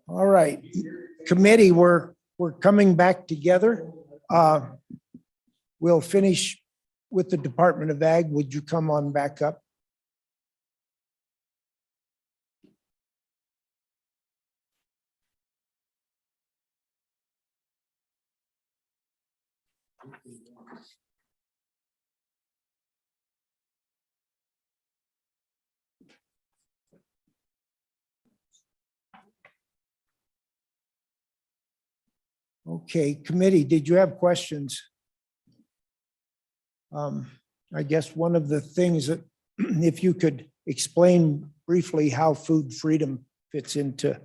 All right, committee, we're coming back together. We'll finish with the Department of Ag. Would you come on back up? Okay, committee, did you have questions? I guess one of the things that, if you could explain briefly how food freedom fits into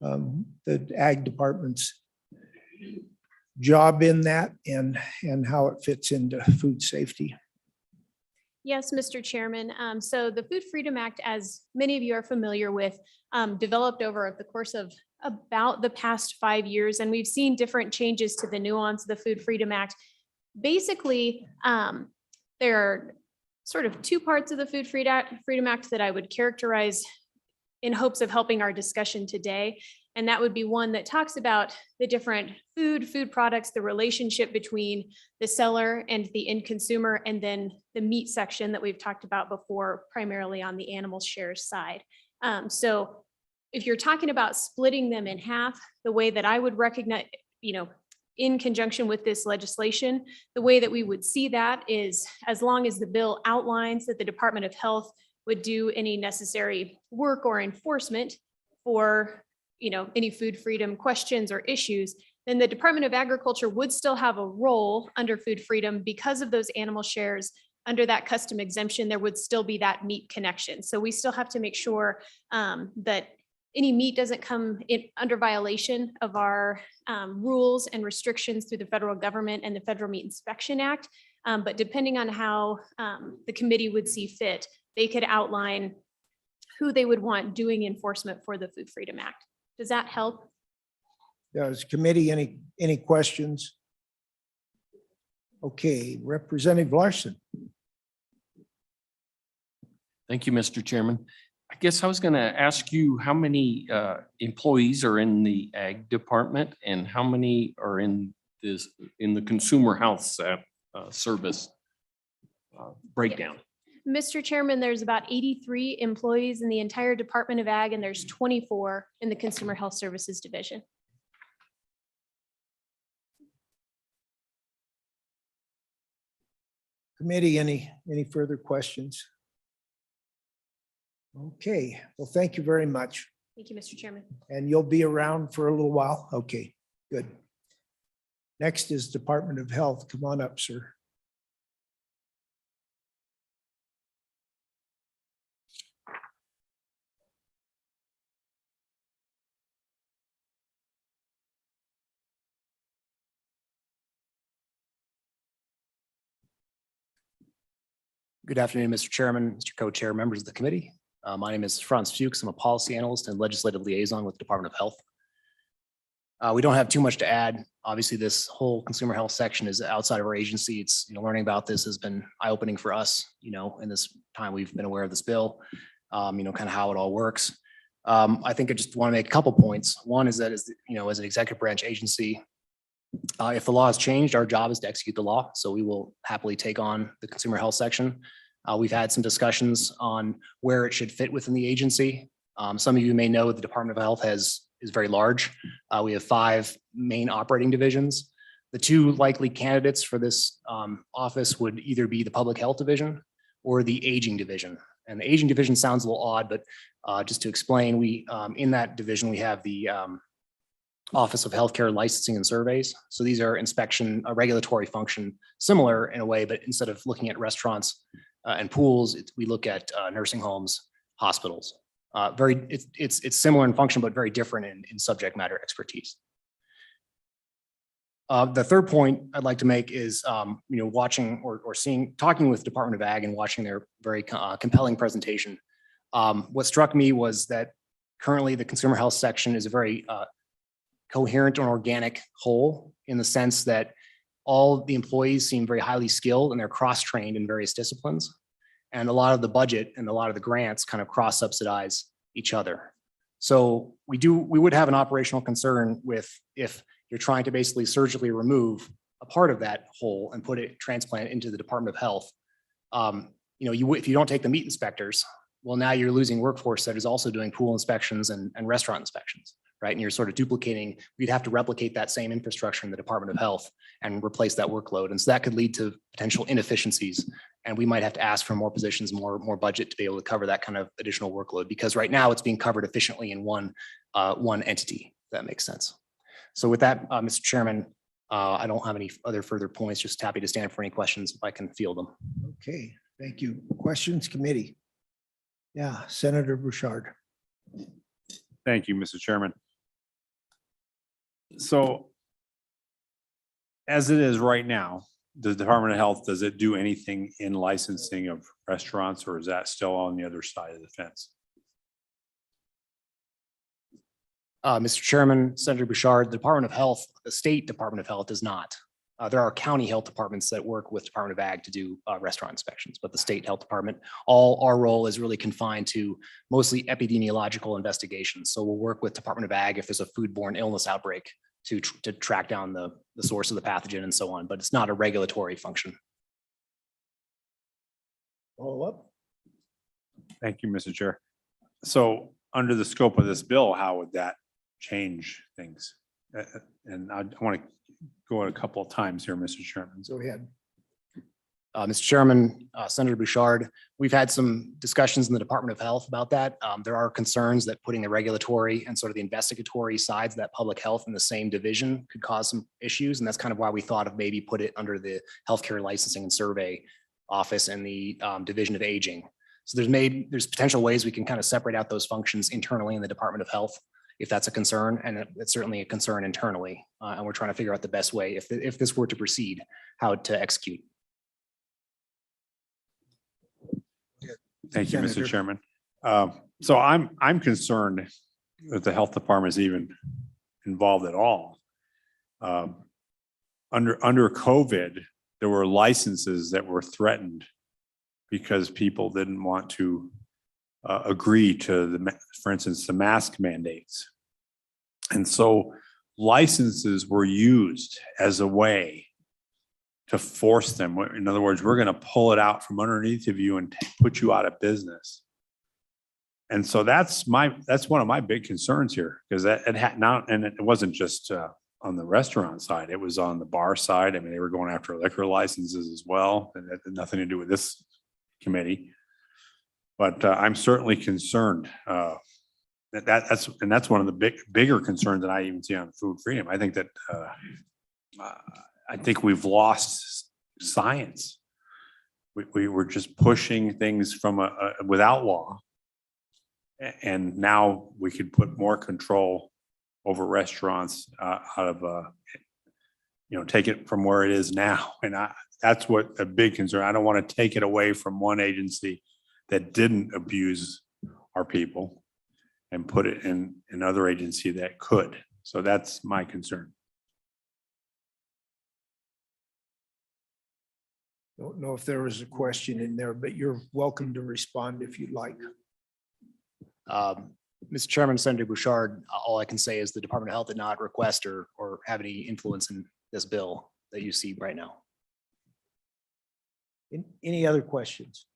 the Ag Department's job in that and how it fits into food safety. Yes, Mr. Chairman. So the Food Freedom Act, as many of you are familiar with, developed over the course of about the past 5 years, and we've seen different changes to the nuance of the Food Freedom Act. Basically, there are sort of two parts of the Food Freedom Act that I would characterize in hopes of helping our discussion today. And that would be one that talks about the different food products, the relationship between the seller and the end consumer, and then the meat section that we've talked about before, primarily on the animal shares side. So if you're talking about splitting them in half, the way that I would recognize, in conjunction with this legislation, the way that we would see that is, as long as the bill outlines that the Department of Health would do any necessary work or enforcement for any food freedom questions or issues, then the Department of Agriculture would still have a role under food freedom because of those animal shares. Under that custom exemption, there would still be that meat connection. So we still have to make sure that any meat doesn't come in under violation of our rules and restrictions through the federal government and the Federal Meat Inspection Act. But depending on how the committee would see fit, they could outline who they would want doing enforcement for the Food Freedom Act. Does that help? Does committee any questions? Okay, Representative Larson. Thank you, Mr. Chairman. I guess I was going to ask you how many employees are in the Ag Department and how many are in the Consumer Health Service breakdown. Mr. Chairman, there's about 83 employees in the entire Department of Ag, and there's 24 in the Consumer Health Services Division. Committee, any further questions? Okay, well, thank you very much. Thank you, Mr. Chairman. And you'll be around for a little while? Okay, good. Next is Department of Health. Come on up, sir. Good afternoon, Mr. Chairman, Mr. Co-Chair, members of the committee. My name is Franz Fuchs. I'm a policy analyst and legislative liaison with the Department of Health. We don't have too much to add. Obviously, this whole consumer health section is outside of our agency. It's, learning about this has been eye-opening for us, in this time we've been aware of this bill, kind of how it all works. I think I just want to make a couple points. One is that, as an executive branch agency, if the law has changed, our job is to execute the law. So we will happily take on the consumer health section. We've had some discussions on where it should fit within the agency. Some of you may know the Department of Health is very large. We have 5 main operating divisions. The 2 likely candidates for this office would either be the Public Health Division or the Aging Division. And the Aging Division sounds a little odd, but just to explain, we in that division, we have the Office of Healthcare Licensing and Surveys. So these are inspection, a regulatory function, similar in a way, but instead of looking at restaurants and pools, we look at nursing homes, hospitals. It's similar in function, but very different in subject matter expertise. The third point I'd like to make is, watching or talking with Department of Ag and watching their very compelling presentation. What struck me was that currently the consumer health section is a very coherent and organic whole, in the sense that all the employees seem very highly skilled and they're cross-trained in various disciplines. And a lot of the budget and a lot of the grants kind of cross subsidize each other. So we would have an operational concern with if you're trying to basically surgically remove a part of that hole and transplant it into the Department of Health. If you don't take the meat inspectors, well, now you're losing workforce that is also doing pool inspections and restaurant inspections, right? And you're sort of duplicating, we'd have to replicate that same infrastructure in the Department of Health and replace that workload. And so that could lead to potential inefficiencies. And we might have to ask for more positions, more budget to be able to cover that kind of additional workload, because right now it's being covered efficiently in one entity, if that makes sense. So with that, Mr. Chairman, I don't have any other further points, just happy to stand for any questions if I can field them. Okay, thank you. Questions, committee? Yeah, Senator Bouchard. Thank you, Mr. Chairman. So as it is right now, the Department of Health, does it do anything in licensing of restaurants, or is that still on the other side of the fence? Mr. Chairman, Senator Bouchard, the Department of Health, the state Department of Health does not. There are county health departments that work with Department of Ag to do restaurant inspections, but the state health department, our role is really confined to mostly epidemiological investigations. So we'll work with Department of Ag if there's a foodborne illness outbreak to track down the source of the pathogen and so on, but it's not a regulatory function. Follow up? Thank you, Mr. Chair. So under the scope of this bill, how would that change things? And I want to go a couple of times here, Mr. Chairman. Go ahead. Mr. Chairman, Senator Bouchard, we've had some discussions in the Department of Health about that. There are concerns that putting the regulatory and sort of the investigatory sides of that public health in the same division could cause some issues. And that's kind of why we thought of maybe put it under the Healthcare Licensing and Survey Office and the Division of Aging. So there's potential ways we can kind of separate out those functions internally in the Department of Health, if that's a concern, and it's certainly a concern internally. And we're trying to figure out the best way, if this were to proceed, how to execute. Thank you, Senator. Mr. Chairman. So I'm concerned that the health department is even involved at all. Under COVID, there were licenses that were threatened because people didn't want to agree to for instance, the mask mandates. And so licenses were used as a way to force them. In other words, we're going to pull it out from underneath of you and put you out of business. And so that's one of my big concerns here, because it wasn't just on the restaurant side, it was on the bar side. I mean, they were going after liquor licenses as well, and that had nothing to do with this committee. But I'm certainly concerned. That's one of the bigger concerns that I even see on food freedom. I think that I think we've lost science. We were just pushing things from without law, and now we could put more control over restaurants out of take it from where it is now. And that's what a big concern. I don't want to take it away from one agency that didn't abuse our people and put it in another agency that could. So that's my concern. Don't know if there was a question in there, but you're welcome to respond if you'd like. Mr. Chairman, Senator Bouchard, all I can say is the Department of Health did not request or have any influence in this bill that you see right now. Any other questions?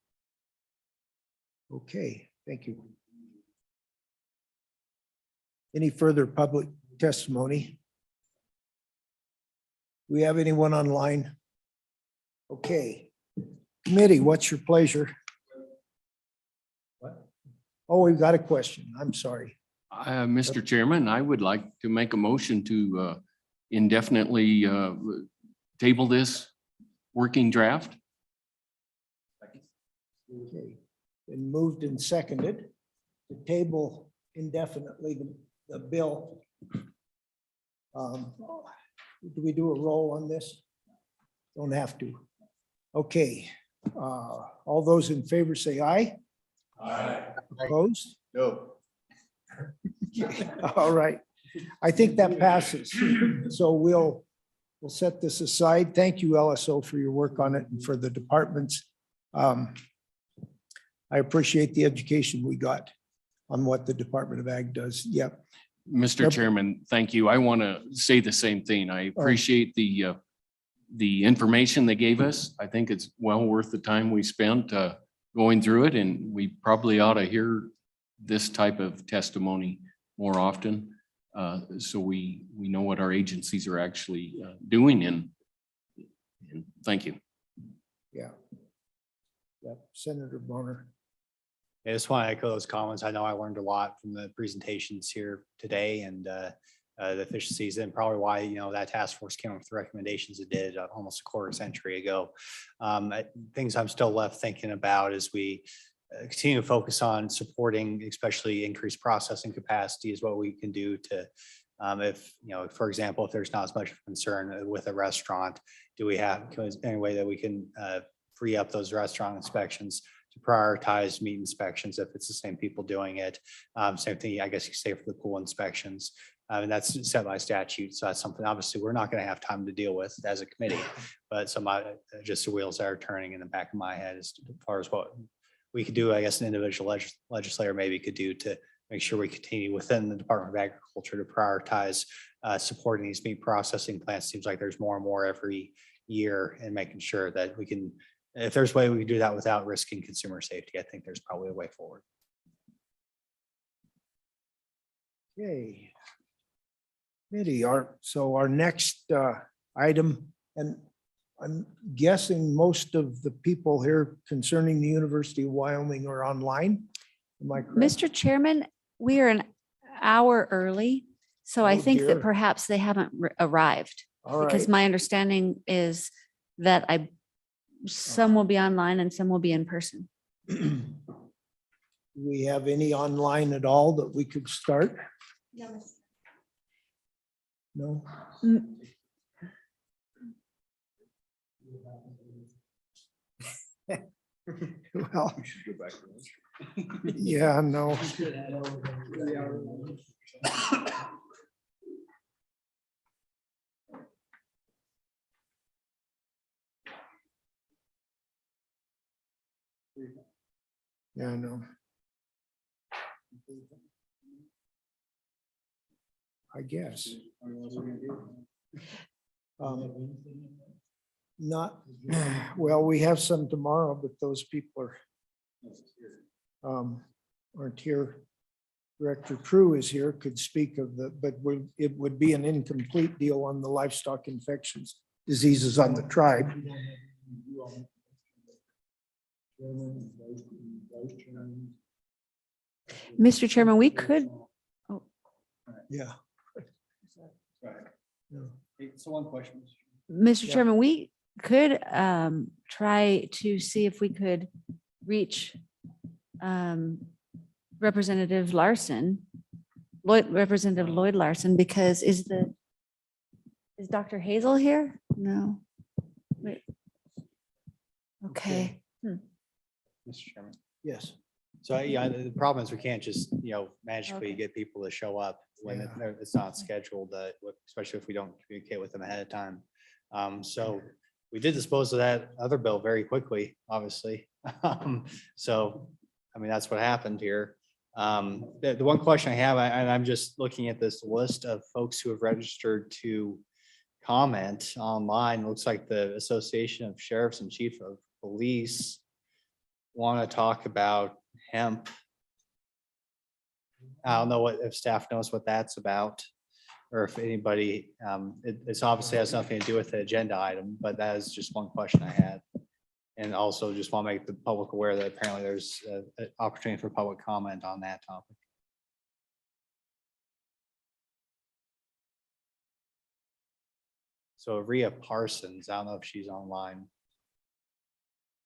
Okay, thank you. Any further public testimony? Do we have anyone online? Okay. Committee, what's your pleasure? Oh, we've got a question. I'm sorry. Mr. Chairman, I would like to make a motion to indefinitely table this working draft. Okay. Been moved and seconded to table indefinitely the bill. Do we do a roll on this? Don't have to. Okay. All those in favor say aye. Aye. Opposed? No. All right. I think that passes. So we'll set this aside. Thank you, LSO, for your work on it and for the departments. I appreciate the education we got on what the Department of Ag does. Yep. Mr. Yep. Chairman, thank you. I want to say the same thing. I appreciate the information they gave us. I think it's well worth the time we spent going through it, and we probably ought to hear this type of testimony more often. So we know what our agencies are actually doing, and thank you. Yeah. Yep. Senator Bonner. I just want to echo those comments. I know I learned a lot from the presentations here today and the efficiencies, and probably why, you know, that task force came up with the recommendations it did almost a quarter century ago. Things I'm still left thinking about as we continue to focus on supporting, especially increased processing capacity, is what we can do to, if, you know, for example, if there's not as much concern with a restaurant, do we have any way that we can free up those restaurant inspections to prioritize meat inspections if it's the same people doing it? Same thing, I guess you could say for the pool inspections. And that's set by statute. So that's something obviously we're not going to have time to deal with as a committee, but just the wheels that are turning in the back of my head as far as what we could do, I guess an individual legislator maybe could do to make sure we continue within the Department of Agriculture to prioritize supporting these meat processing plants. Seems like there's more and more every year, and making sure that we can, if there's a way we can do that without risking consumer safety, I think there's probably a way forward. Okay. Committee, so our next item, and I'm guessing most of the people here concerning the University of Wyoming are online. Am I correct? Mr. Chairman, we are an hour early, so I Oh, think dear. that perhaps they haven't arrived. All Because right. my understanding is that some will be online and some will be in person. Do we have any online at all that we could start? No? Mm, Well, yeah, no. Yeah, no. I guess. Not, well, we have some tomorrow, but those people are aren't here. Director True is here, could speak of it would be an incomplete deal on the livestock infections, diseases on the tribe. Mr. Chairman, we could, Yeah. So one question. Mr. Yeah. Chairman, we could try to see if we could reach Representative Representative Lloyd Larson, because is Dr. Hazel here? No. Wait. Okay. Mr. Chairman. Yes. So, yeah, the problem is we can't just, you know, magically get people to show up when Yeah. it's not scheduled, especially if we don't communicate with them ahead of time. So we did dispose of that other bill very quickly, obviously. So, I mean, that's what happened here. The one question I have, and I'm just looking at this list of folks who have registered to comment online. Looks like the Association of Sheriffs and Chief of Police want to talk about hemp. I don't know if staff knows what that's about, or if anybody, it's obviously has nothing to do with the agenda item, but that is just one question I had. And also just want to make the public aware that apparently there's an opportunity for public comment on that topic. So Rhea Parsons, I don't know if she's online.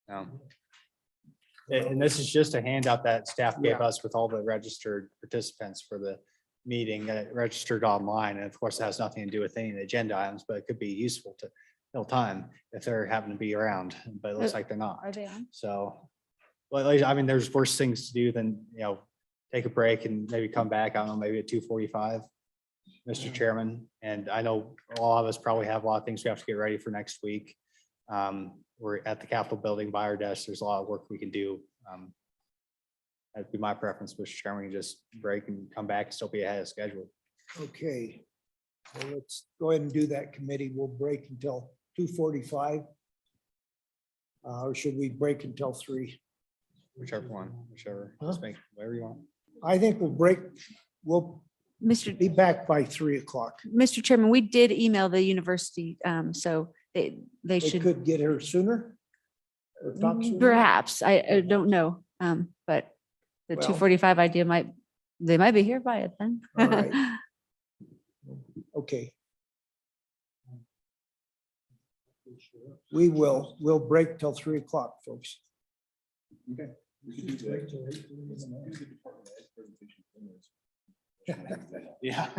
And this is just a handout that staff gave Yeah. us with all the registered participants for the meeting that registered online. And of course, it has nothing to do with any of the agenda items, but it could be useful to fill time if they're having to be around, but it looks like they're not. Are they on? So, well, I mean, there's worse things to do than, you know, take a break and maybe come back, I don't know, maybe at 2:45, Mr. Chairman. And I know a lot of us probably have a lot of things we have to get ready for next week. We're at the Capitol building by our desk. There's a lot of work we can do That'd be my preference, Mr. Chairman. We can just break and come back and still be ahead of schedule. Okay. Well, let's go ahead and do that committee. We'll break until 2:45. Or should we break until 3? Whichever one, whichever. Huh? Just make whatever you want. I think we'll break, we'll Mr. be back by 3 o'clock. Mr. Chairman, we did email the university, so they They should, could get her sooner. Or talk sooner. perhaps, I don't know, but the Well- 2:45 idea they might be here by it then. All right. Okay. We'll break till 3 o'clock, folks. Yeah.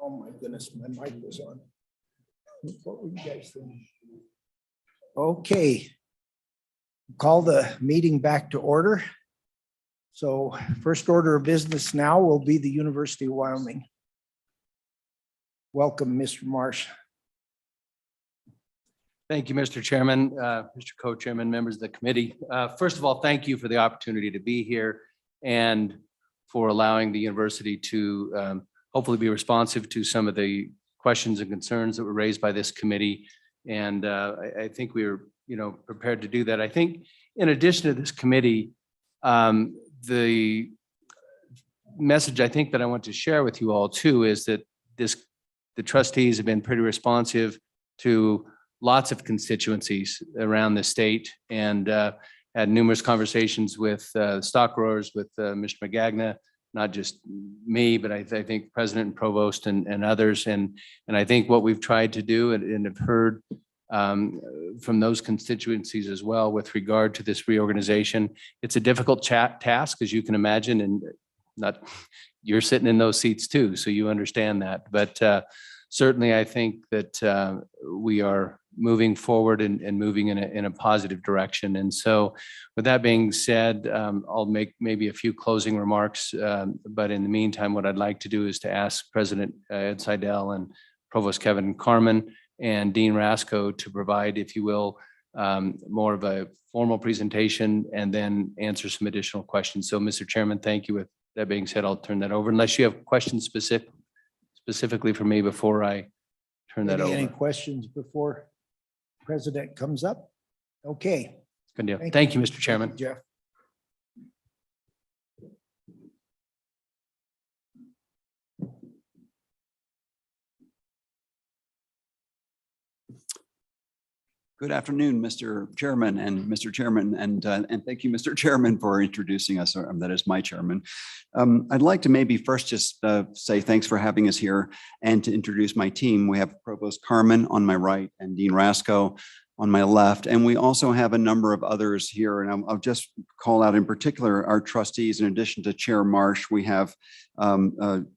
Oh my goodness, my mic was on. What were you guys thinking? Okay. Call the meeting back to order. So first order of business now will be the University of Wyoming. Welcome, Mr. Marsh. Thank you, Mr. Chairman, Mr. Co-Chairman, members of the committee. First of all, thank you for the opportunity to be here and for allowing the university to hopefully be responsive to some of the questions and concerns that were raised by this committee. And I think we were, prepared to do that. I think in addition to this committee, the message I think that I want to share with you all too is that the trustees have been pretty responsive to lots of constituencies around the state and had numerous conversations with stock growers, with Mr. McGagna, not just me, but I think President and Provost and others. And I think what we've tried to do and have heard from those constituencies as well with regard to this reorganization. It's a difficult task, as you can imagine, and you're sitting in those seats too, so you understand that. But certainly, I think that we are moving forward and moving in a positive direction. And so with that being said, I'll make maybe a few closing remarks. But in the meantime, what I'd like to do is to ask President Ed Seidel and Provost Kevin Carmen and Dean Rasco to provide, if you will, more of a formal presentation and then answer some additional questions. So, Mr. Chairman, thank you. With that being said, I'll turn that over unless you have questions specifically for me before I turn that over. Any questions before President comes up? Okay. Good deal. Thank you, Mr. Chairman. Jeff. Good afternoon, Mr. Chairman and Mr. Chairman, and thank you, Mr. Chairman, for introducing us. That is my chairman. I'd like to maybe first just say thanks for having us here and to introduce my team. We have Provost Carmen on my right and Dean Rasco on my left, and we also have a number of others here. And I'll just call out in particular our trustees. In addition to Chair Marsh, we have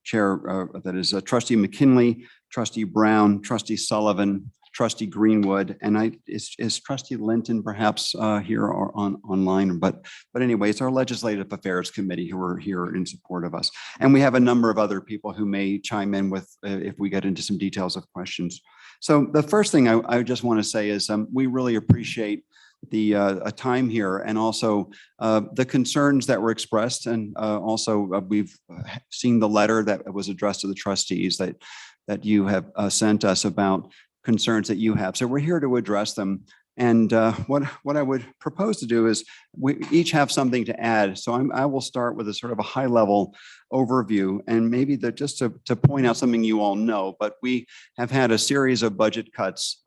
Trustee McKinley, Trustee Brown, Trustee Sullivan, Trustee Greenwood, and is Trustee Linton perhaps here or online, but anyway, it's our Legislative Affairs Committee who are here in support of us. And we have a number of other people who may chime in with if we get into some details of questions. So the first thing I just want to say is we really appreciate the time here and also the concerns that were expressed. And also we've seen the letter that was addressed to the trustees that you have sent us about concerns that you have. So we're here to address them. And what I would propose to do is we each have something to add. So I will start with a sort of a high level overview and maybe just to point out something you all know, but we have had a series of budget cuts,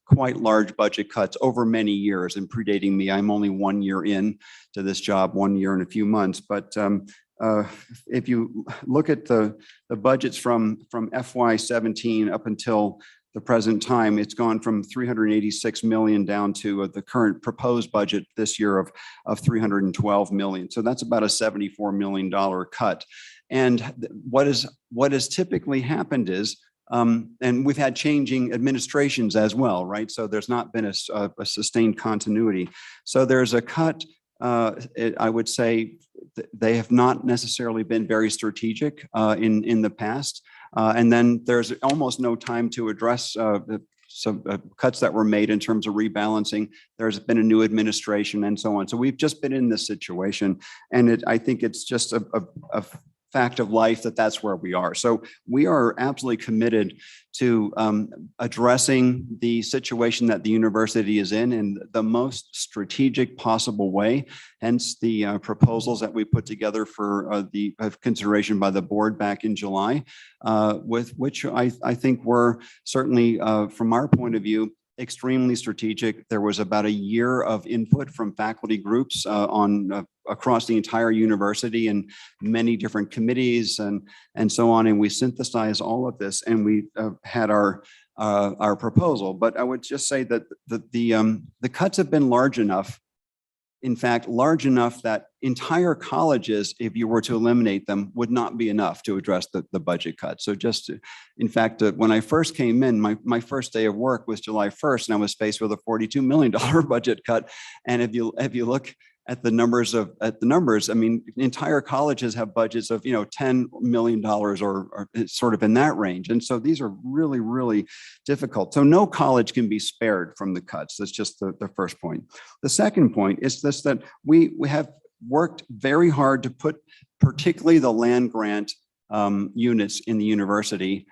quite large budget cuts over many years and predating me. I'm only 1 year in to this job, 1 year and a few months. But if you look at the budgets from FY17 up until the present time, it's gone from 386 million down to the current proposed budget this year of 312 million. So that's about a $74 million cut. And what has typically happened is, and we've had changing administrations as well, right? So there's not been a sustained continuity. So there's a cut. I would say they have not necessarily been very strategic in the past. And then there's almost no time to address some cuts that were made in terms of rebalancing. There's been a new administration and so on. So we've just been in this situation. And I think it's just a fact of life that's where we are. So we are absolutely committed to addressing the situation that the university is in the most strategic possible way. Hence the proposals that we put together for the consideration by the board back in July, with which I think were certainly from our point of view, extremely strategic. There was about a year of input from faculty groups across the entire university and many different committees and so on. And we synthesized all of this and we had our proposal. But I would just say that the cuts have been large enough in fact, large enough that entire colleges, if you were to eliminate them, would not be enough to address the budget cut. So in fact, when I first came in, my first day of work was July 1st, and I was faced with a $42 million budget cut. And if you look at the numbers, I mean, entire colleges have budgets of, $10 million or sort of in that range. And so these are really, really difficult. So no college can be spared from the cuts. That's just the first point. The second point is this, that we have worked very hard to put particularly the land grant units in the university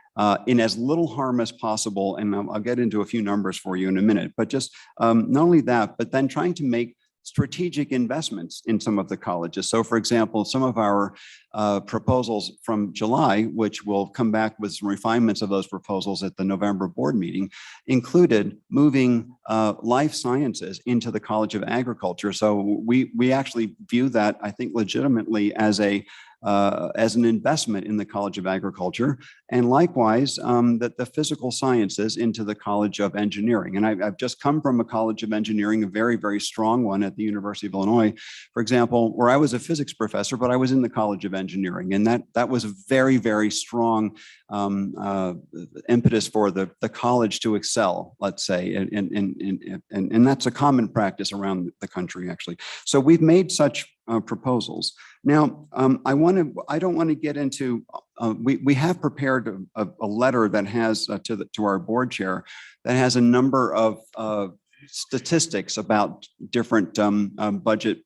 in as little harm as possible. And I'll get into a few numbers for you in a minute, but just not only that, but then trying to make strategic investments in some of the colleges. So for example, some of our proposals from July, which will come back with some refinements of those proposals at the November board meeting, included moving life sciences into the College of Agriculture. So we actually view that, I think, legitimately as an investment in the College of Agriculture, and likewise that the physical sciences into the College of Engineering. And I've just come from a College of Engineering, a very, very strong one at the University of Illinois, for example, where I was a physics professor, but I was in the College of Engineering, and that was a very, very strong impetus for the college to excel, let's say, and that's a common practice around the country, actually. So we've made such proposals. Now, I don't want to get into, we have prepared a letter that has to our board chair that has a number of statistics about different budget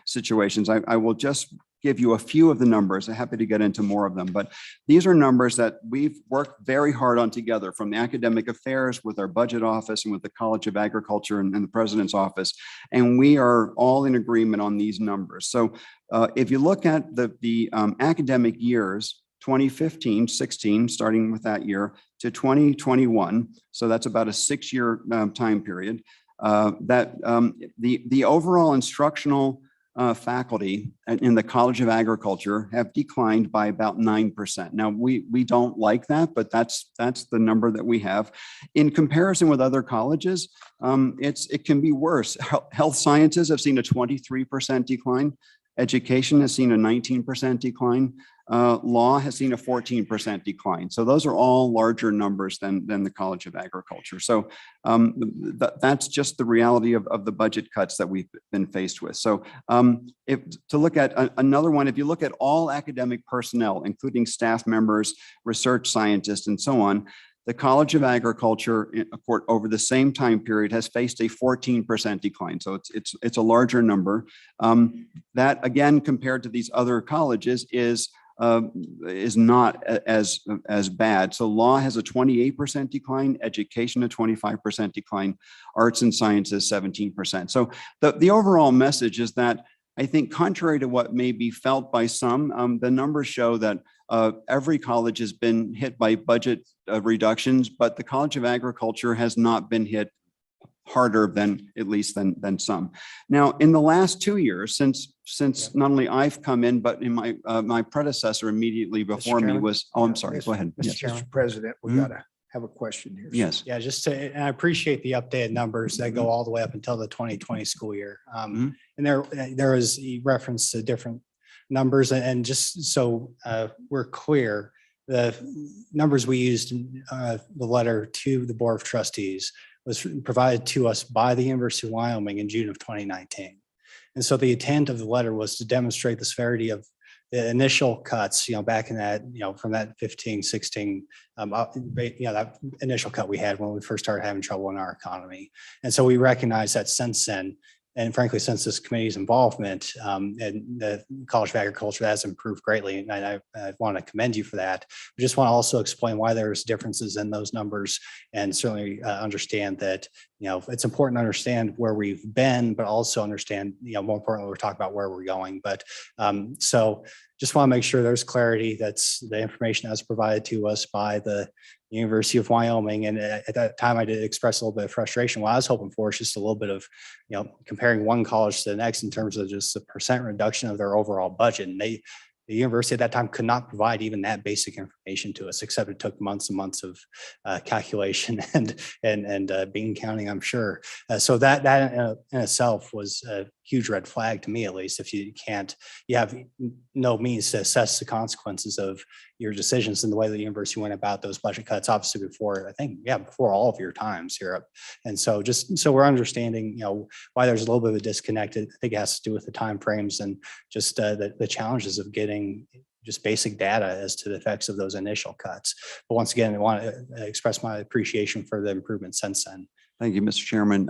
situations. I will just give you a few of the numbers. I'm happy to get into more of them, but these are numbers that we've worked very hard on together, from the academic affairs with our budget office and with the College of Agriculture and the president's office. And we are all in agreement on these numbers. So if you look at the academic years, 2015-16, starting with that year, to 2021, so that's about a 6-year time period, that the overall instructional faculty in the College of Agriculture have declined by about 9%. Now, we don't like that, but that's the number that we have. In comparison with other colleges, it can be worse. Health sciences have seen a 23% decline. Education has seen a 19% decline. Law has seen a 14% decline. So those are all larger numbers than the College of Agriculture. So that's just the reality of the budget cuts that we've been faced with. So to look at another one, if you look at all academic personnel, including staff members, research scientists, and so on, the College of Agriculture over the same time period has faced a 14% decline. So it's a larger number. That, again, compared to these other colleges is not as bad. So law has a 28% decline, education a 25% decline, arts and sciences 17%. So the overall message is that, I think, contrary to what may be felt by some, the numbers show that every college has been hit by budget reductions, but the College of Agriculture has not been hit harder than some. Now, in the last 2 years, since not only I've come in, but in my predecessor immediately before me was, I'm sorry, go ahead. Yes. Mr. President, we gotta have a question here. Yes. Yeah, and I appreciate the updated numbers that go all the way up until the 2020 school year. And there was a reference to different numbers, and just so we're clear, the numbers we used in the letter to the Board of Trustees was provided to us by the University of Wyoming in June of 2019. And so the intent of the letter was to demonstrate the severity of the initial cuts, back in that, from that 15, 16, that initial cut we had when we first started having trouble in our economy. And so we recognize that since then, and frankly, since this committee's involvement, and the College of Agriculture has improved greatly, and I want to commend you for that. I just want to also explain why there's differences in those numbers, and certainly understand that, it's important to understand where we've been, but also understand, more importantly, we're talking about where we're going. But so just want to make sure there's clarity. That's the information that was provided to us by the University of Wyoming. And at that time, I did express a little bit of frustration. What I was hoping for is just a little bit of, comparing one college to the next in terms of just the percent reduction of their overall budget. And the university at that time could not provide even that basic information to us, except it took months and months of calculation and bean counting, I'm sure. So that in itself was a huge red flag to me, at least, if you have no means to assess the consequences of your decisions and the way the university went about those budget cuts, obviously before all of your times here. And so just so we're understanding, why there's a little bit of a disconnect. I think it has to do with the timeframes and just the challenges of getting just basic data as to the effects of those initial cuts. But once again, I want to express my appreciation for the improvement since then. Thank you, Mr. Chairman.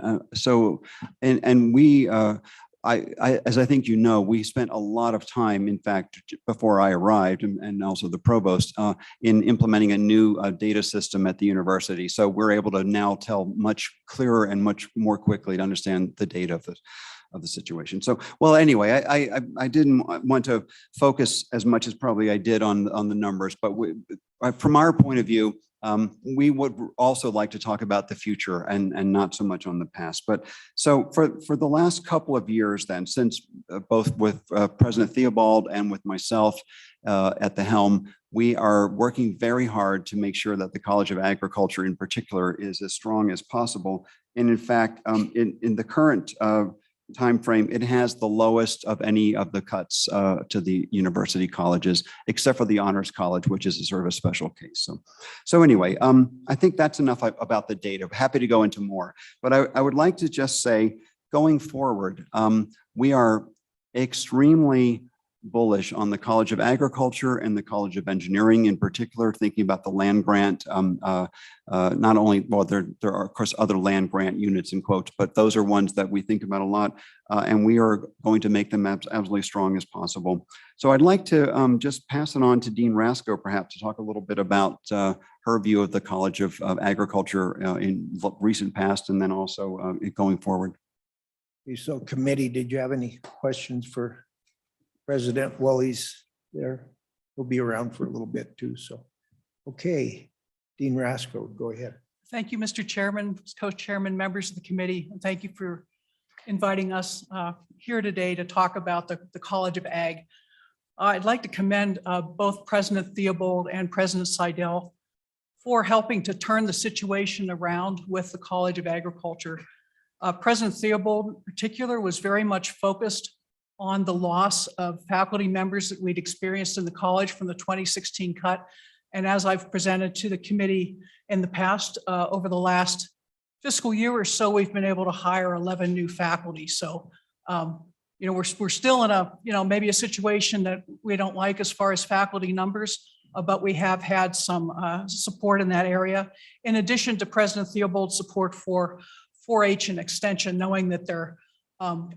And we, as I think you know, we spent a lot of time, in fact, before I arrived and also the provost, in implementing a new data system at the university. So we're able to now tell much clearer and much more quickly to understand the data of the situation. So, well, anyway, I didn't want to focus as much as probably I did on the numbers, but from our point of view, we would also like to talk about the future and not so much on the past. But so for the last couple of years then, since both with President Theobald and with myself at the helm, we are working very hard to make sure that the College of Agriculture in particular is as strong as possible. And in fact, in the current timeframe, it has the lowest of any of the cuts to the university colleges, except for the Honors College, which is a sort of a special case. So anyway, I think that's enough about the data. Happy to go into more, but I would like to just say, going forward, we are extremely bullish on the College of Agriculture and the College of Engineering in particular, thinking about the land grant. Not only, well, there are of course other land grant units in quotes, but those are ones that we think about a lot, and we are going to make them absolutely strong as possible. So I'd like to just pass it on to Dean Rasko, perhaps, to talk a little bit about her view of the College of Agriculture in recent past, and then also going forward. So committee, did you have any questions for President? Well, he's there. He'll be around for a little bit too. So, okay, Dean Rasko, go ahead. Thank you, Mr. Chairman, co-chairman, members of the committee, and thank you for inviting us here today to talk about the College of Ag. I'd like to commend both President Theobald and President Seidel for helping to turn the situation around with the College of Agriculture. President Theobald in particular was very much focused on the loss of faculty members that we'd experienced in the college from the 2016 cut. And as I've presented to the committee in the past, over the last fiscal year or so, we've been able to hire 11 new faculty. So, we're still in a, maybe a situation that we don't like as far as faculty numbers, but we have had some support in that area. In addition to President Theobald's support for 4-H and extension, knowing that there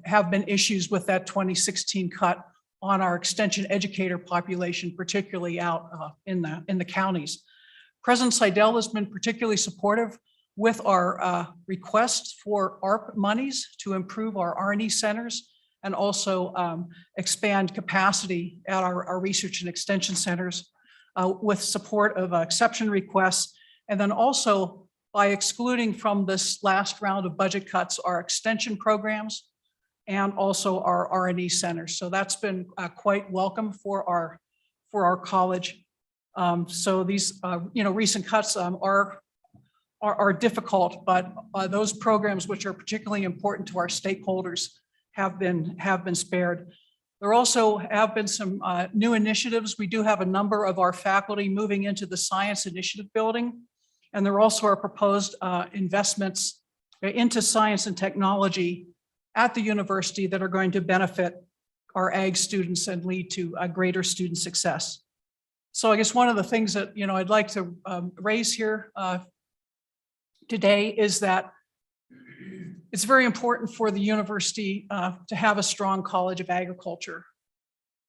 have been issues with that 2016 cut on our extension educator population, particularly out in the counties. President Seidel has been particularly supportive with our requests for ARP monies to improve our R&E centers and also expand capacity at our research and extension centers with support of exception requests. And then also by excluding from this last round of budget cuts our extension programs and also our R&E centers. So that's been quite welcome for our college. So these recent cuts are difficult, but those programs which are particularly important to our stakeholders have been spared. There also have been some new initiatives. We do have a number of our faculty moving into the Science Initiative Building, and there also are proposed investments into science and technology at the university that are going to benefit our ag students and lead to a greater student success. So I guess one of the things that I'd like to raise here today is that it's very important for the university to have a strong College of Agriculture.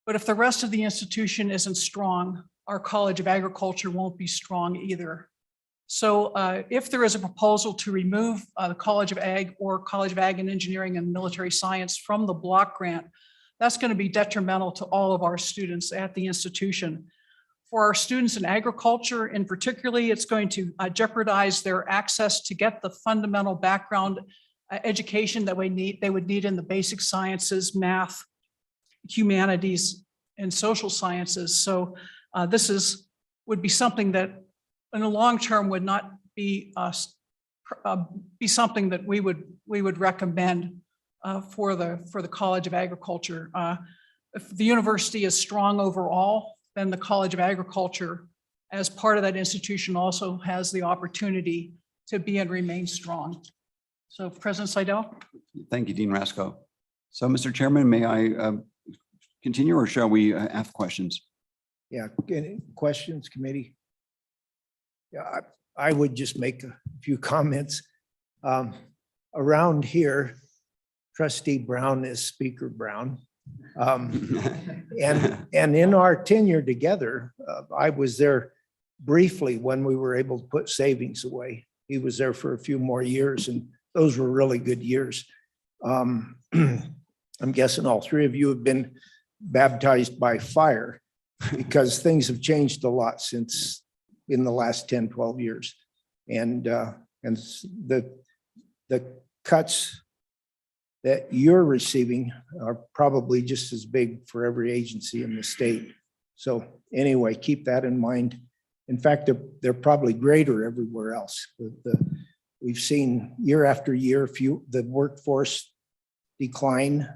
But if the rest of the institution isn't strong, our College of Agriculture won't be strong either. So if there is a proposal to remove the College of Ag or College of Ag and Engineering and Military Science from the block grant, that's going to be detrimental to all of our students at the institution. For our students in agriculture in particularly, it's going to jeopardize their access to get the fundamental background education that they would need in the basic sciences, math, humanities, and social sciences. So this would be something that in the long term would not be something that we would recommend for the College of Agriculture. If the university is strong overall, then the College of Agriculture, as part of that institution, also has the opportunity to be and remain strong. So President Seidel? Thank you, Dean Rasko. So, Mr. Chairman, may I continue, or shall we ask questions? Yeah, any questions, committee? Yeah, I would just make a few comments. Around here, Trustee Brown is Speaker Brown. And in our tenure together, I was there briefly when we were able to put savings away. He was there for a few more years, and those were really good years. I'm guessing all three of you have been baptized by fire, because things have changed a lot since in the last 10, 12 years. And the cuts that you're receiving are probably just as big for every agency in the state. So anyway, keep that in mind. In fact, they're probably greater everywhere else. We've seen year after year, the workforce decline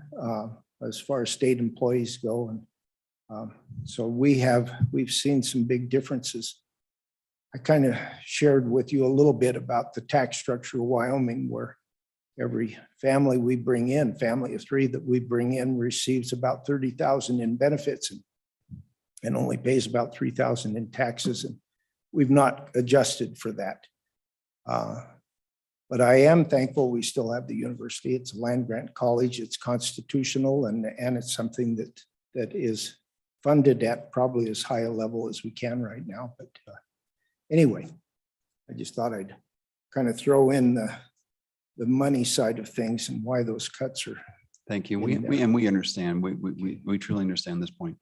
as far as state employees go. And so we've seen some big differences. I kind of shared with you a little bit about the tax structure of Wyoming, where every family we bring in, family of three that we bring in, receives about 30,000 in benefits and only pays about 3,000 in taxes. And we've not adjusted for that. But I am thankful we still have the university. It's a land grant college. It's constitutional, and it's something that is funded at probably as high a level as we can right now. But anyway, I just thought I'd kind of throw in the money side of things and why those cuts are. Thank you. We understand. We truly understand this point.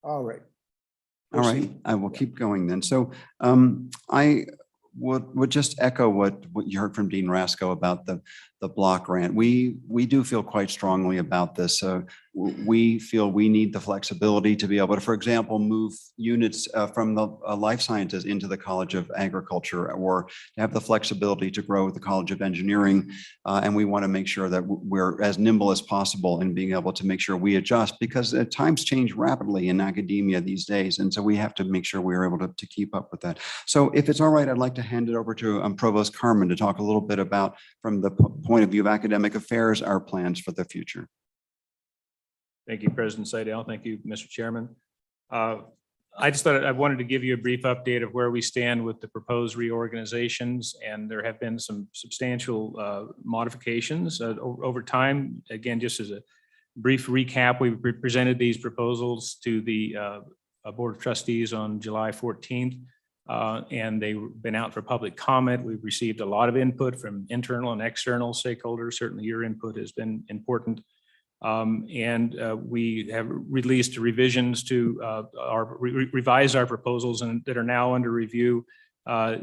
All right. All right, I will keep going then. So I would just echo what you heard from Dean Rasko about the block grant. We do feel quite strongly about this. We feel we need the flexibility to be able to, for example, move units from the life sciences into the College of Agriculture, or to have the flexibility to grow the College of Engineering. And we want to make sure that we're as nimble as possible in being able to make sure we adjust, because times change rapidly in academia these days. And so we have to make sure we're able to keep up with that. So if it's all right, I'd like to hand it over to Provost Carmen to talk a little bit about, from the point of view of academic affairs, our plans for the future. Thank you, President Seidel. Thank you, Mr. Chairman. I just thought I wanted to give you a brief update of where we stand with the proposed reorganizations, and there have been some substantial modifications over time. Again, just as a brief recap, we presented these proposals to the Board of Trustees on July 14th, and they've been out for public comment. We've received a lot of input from internal and external stakeholders. Certainly your input has been important. We have released revisions to revised our proposals, and that are now under review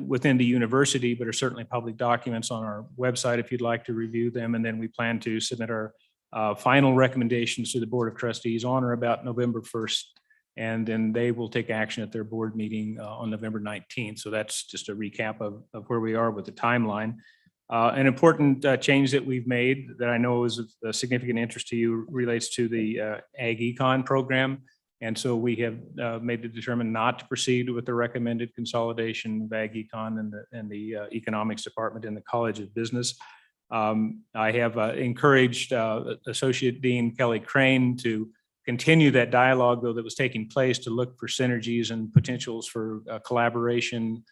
within the university, but are certainly public documents on our website if you'd like to review them. And then we plan to submit our final recommendations to the Board of Trustees on or about November 1st. And then they will take action at their board meeting on November 19th. So that's just a recap of where we are with the timeline. An important change that we've made that I know is of significant interest to you relates to the Ag Econ program. And so we have made the determination not to proceed with the recommended consolidation of Ag Econ and the economics department in the College of Business. I have encouraged Associate Dean Kelly Crane to continue that dialogue, though, that was taking place, to look for synergies and potentials for collaboration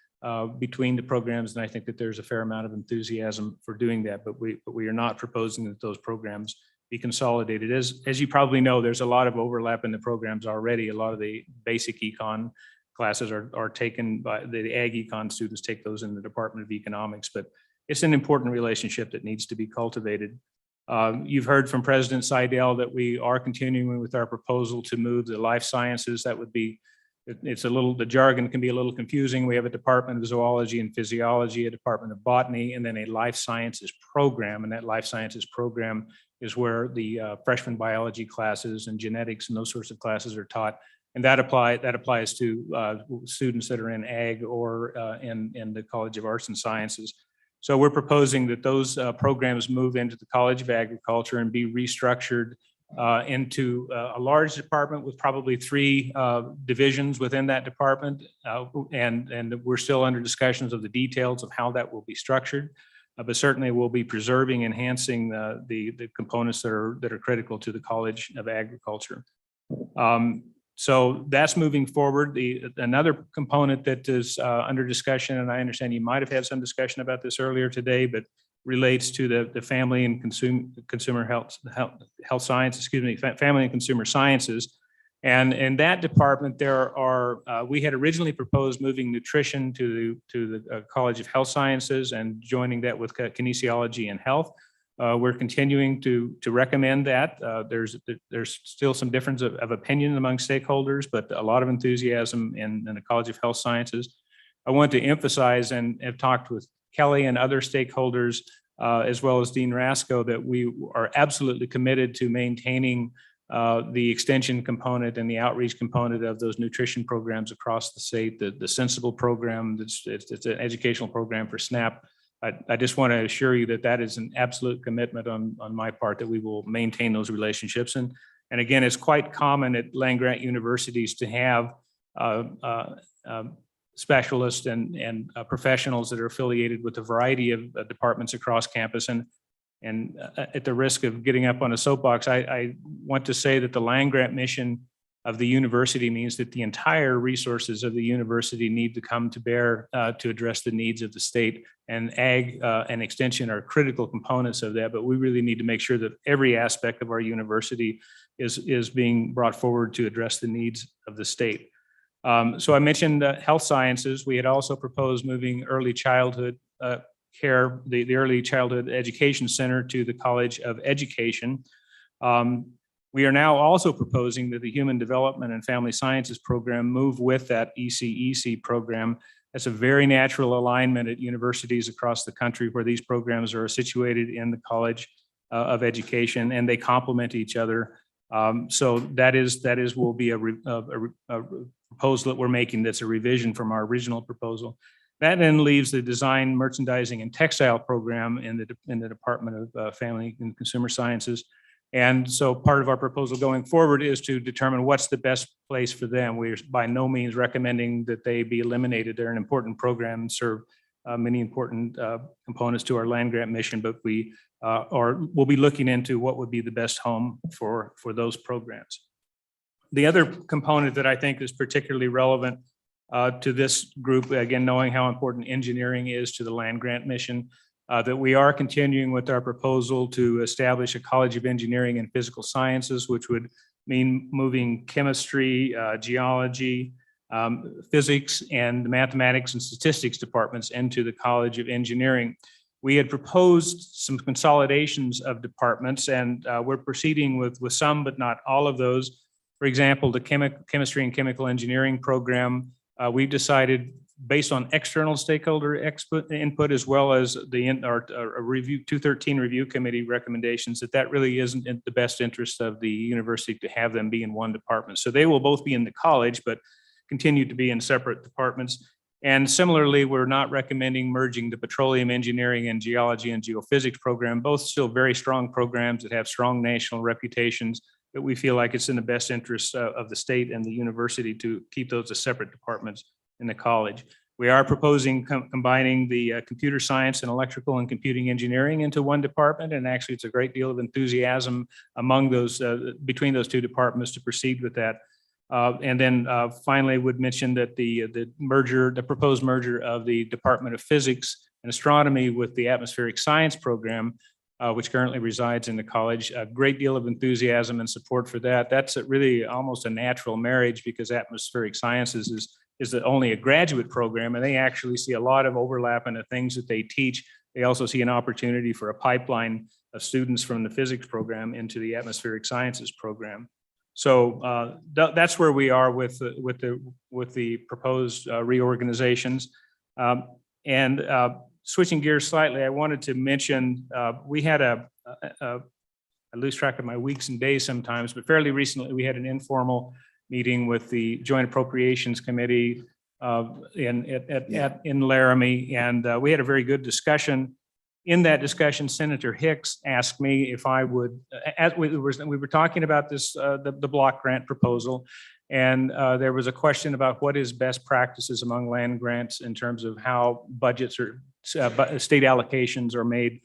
between the programs. And I think that there's a fair amount of enthusiasm for doing that, but we are not proposing that those programs be consolidated. As you probably know, there's a lot of overlap in the programs already. A lot of the basic econ classes are taken by the Ag Econ students, take those in the Department of Economics, but it's an important relationship that needs to be cultivated. You've heard from President Seidel that we are continuing with our proposal to move the life sciences. That would be, it's a little, the jargon can be a little confusing. We have a Department of Zoology and Physiology, a Department of Botany, and then a life sciences program. And that life sciences program is where the freshman biology classes and genetics and those sorts of classes are taught. And that applies to students that are in ag or in the College of Arts and Sciences. So we're proposing that those programs move into the College of Agriculture and be restructured into a large department with probably 3 divisions within that department. And we're still under discussions of the details of how that will be structured. But certainly we'll be preserving, enhancing the components that are critical to the College of Agriculture. So that's moving forward. Another component that is under discussion, and I understand you might have had some discussion about this earlier today, but relates to the family and consumer health science, family and consumer sciences. And in that department, there are, we had originally proposed moving nutrition to the College of Health Sciences and joining that with kinesiology and health. We're continuing to recommend that. There's still some difference of opinion among stakeholders, but a lot of enthusiasm in the College of Health Sciences. I want to emphasize and have talked with Kelly and other stakeholders, as well as Dean Rasco, that we are absolutely committed to maintaining the extension component and the outreach component of those nutrition programs across the state. The Sensible program, it's an educational program for SNAP. I just want to assure you that that is an absolute commitment on my part, that we will maintain those relationships. And again, it's quite common at land-grant universities to have specialists and professionals that are affiliated with a variety of departments across campus. And at the risk of getting up on a soapbox, I want to say that the land-grant mission of the university means that the entire resources of the university need to come to bear to address the needs of the state. And ag and extension are critical components of that, but we really need to make sure that every aspect of our university is being brought forward to address the needs of the state. So I mentioned health sciences. We had also proposed moving early childhood care, the Early Childhood Education Center, to the College of Education. We are now also proposing that the Human Development and Family Sciences program move with that ECEC program. That's a very natural alignment at universities across the country where these programs are situated in the College of Education, and they complement each other. So that will be a proposal that we're making that's a revision from our original proposal. That then leaves the Design, Merchandising, and Textile program in the Department of Family and Consumer Sciences. And so part of our proposal going forward is to determine what's the best place for them. We're by no means recommending that they be eliminated. They're an important program and serve many important components to our land-grant mission, but we'll be looking into what would be the best home for those programs. The other component that I think is particularly relevant to this group, again, knowing how important engineering is to the land-grant mission, that we are continuing with our proposal to establish a College of Engineering and Physical Sciences, which would mean moving chemistry, geology, physics, and the mathematics and statistics departments into the College of Engineering. We had proposed some consolidations of departments, and we're proceeding with some, but not all of those. For example, the chemistry and chemical engineering program, we've decided, based on external stakeholder input, as well as our review 213 review committee recommendations, that really isn't in the best interest of the university to have them be in one department. So they will both be in the college, but continue to be in separate departments. And similarly, we're not recommending merging the petroleum engineering and geology and geophysics program, both still very strong programs that have strong national reputations, but we feel like it's in the best interest of the state and the university to keep those as separate departments in the college. We are proposing combining the computer science and electrical and computing engineering into one department, and actually it's a great deal of enthusiasm among those between those two departments to proceed with that. And then finally, would mention that the proposed merger of the Department of Physics and Astronomy with the Atmospheric Science program, which currently resides in the college. A great deal of enthusiasm and support for that. That's really almost a natural marriage, because Atmospheric Sciences is only a graduate program, and they actually see a lot of overlap in the things that they teach. They also see an opportunity for a pipeline of students from the physics program into the Atmospheric Sciences program. So that's where we are with the proposed reorganizations. And switching gears slightly, I wanted to mention we had I lose track of my weeks and days sometimes, but fairly recently we had an informal meeting with the Joint Appropriations Committee, in Laramie. And we had a very good discussion. In that discussion, Senator Hicks asked me if I would, as we were talking about this, the block grant proposal. And there was a question about what is best practices among land grants in terms of how budgets or state allocations are made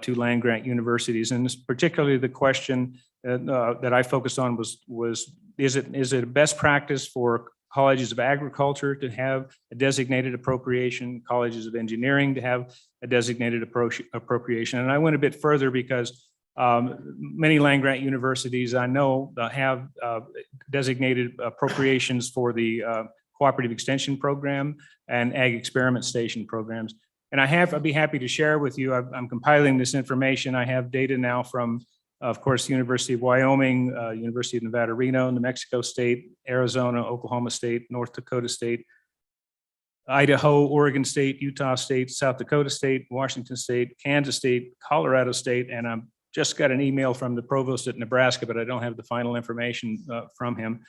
to land grant universities. And particularly the question that I focused on was is it a best practice for colleges of agriculture to have a designated appropriation, colleges of engineering to have a designated appropriation? And I went a bit further because many land grant universities I know have designated appropriations for the cooperative extension program and ag experiment station programs. And I'd be happy to share with you, I'm compiling this information. I have data now from, of course, University of Wyoming, University of Nevada, Reno, New Mexico State, Arizona, Oklahoma State, North Dakota State, Idaho, Oregon State, Utah State, South Dakota State, Washington State, Kansas State, Colorado State, and I'm just got an email from the provost at Nebraska, but I don't have the final information from him.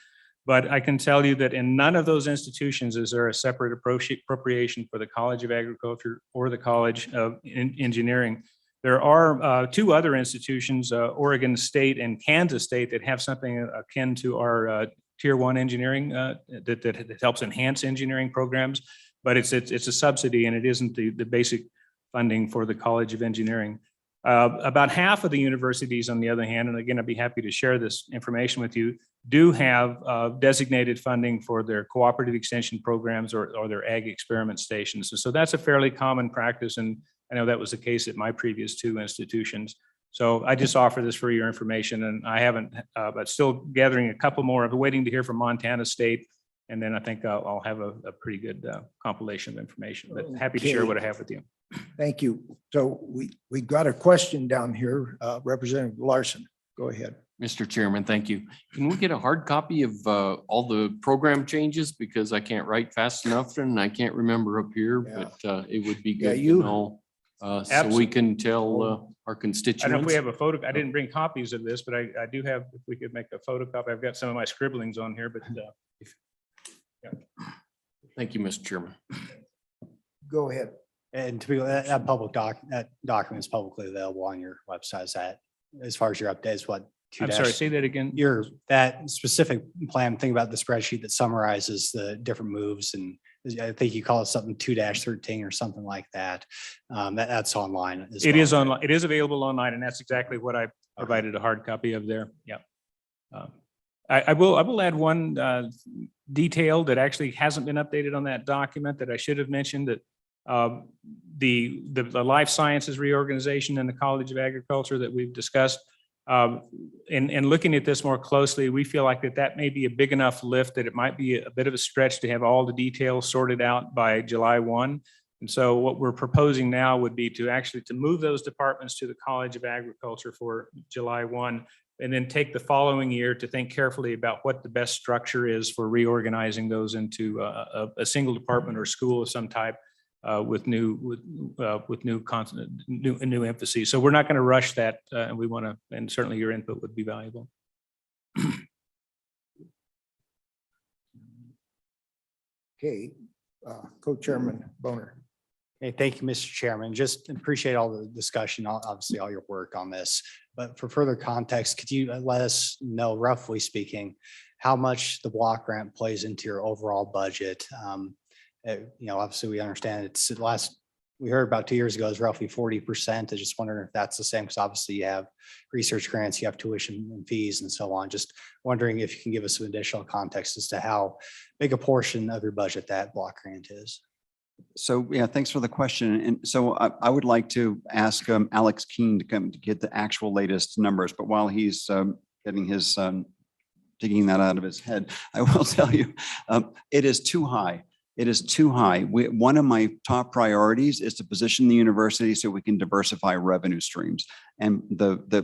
But I can tell you that in none of those institutions is there a separate appropriation for the College of Agriculture or the College of Engineering. There are two other institutions, Oregon State and Kansas State, that have something akin to our Tier 1 engineering that helps enhance engineering programs, but it's a subsidy and it isn't the basic funding for the College of Engineering. About half of the universities, on the other hand, and again, I'd be happy to share this information with you, do have designated funding for their cooperative extension programs or their ag experiment stations. So that's a fairly common practice, and I know that was the case at my previous two institutions. So I just offer this for your information, and I haven't, but still gathering a couple more. I'm waiting to hear from Montana State, and then I think I'll have a pretty good compilation of information, but happy to share what I have with you. Thank you. So we got a question down here, Representative Larson. Go ahead. Mr. Chairman, thank you. Can we get a hard copy of all the program changes? Because I can't write fast enough and I can't remember up here, but it would be good to know. So we can tell our constituents. I don't know if we have a photo. I didn't bring copies of this, but I do have, if we could make a photocopy. I've got some of my scribblings on here, but Thank you, Mr. Chairman. Go ahead. And to be, that document is publicly available on your website. Is that, as far as your updates, what? I'm sorry, say that again. That specific plan, think about the spreadsheet that summarizes the different moves, and I think you call it something 2-13 or something like that. That's online. It is online. It is available online, and that's exactly what I provided a hard copy of there. Yeah. I will add one detail that actually hasn't been updated on that document that I should have mentioned, that the life sciences reorganization in the College of Agriculture that we've discussed. And looking at this more closely, we feel like that may be a big enough lift that it might be a bit of a stretch to have all the details sorted out by July 1. And so what we're proposing now would be to actually move those departments to the College of Agriculture for July 1, and then take the following year to think carefully about what the best structure is for reorganizing those into a single department or school of some type. With new emphases. So we're not going to rush that, and we want to, and certainly your input would be valuable. Okay, Co-Chairman Boner. Okay, thank you, Mr. Chairman. Just appreciate all the discussion, obviously all your work on this. But for further context, could you let us know, roughly speaking, how much the block grant plays into your overall budget? Obviously we understand we heard about 2 years ago is roughly 40%. I just wondering if that's the same, because obviously you have research grants, you have tuition and fees and so on. Just wondering if you can give us some additional context as to how big a portion of your budget that block grant is. So, yeah, thanks for the question. And so I would like to ask Alex Keene to come to get the actual latest numbers, but while he's getting his, digging that out of his head, I will tell you, it is too high. It is too high. One of my top priorities is to position the university so we can diversify revenue streams. And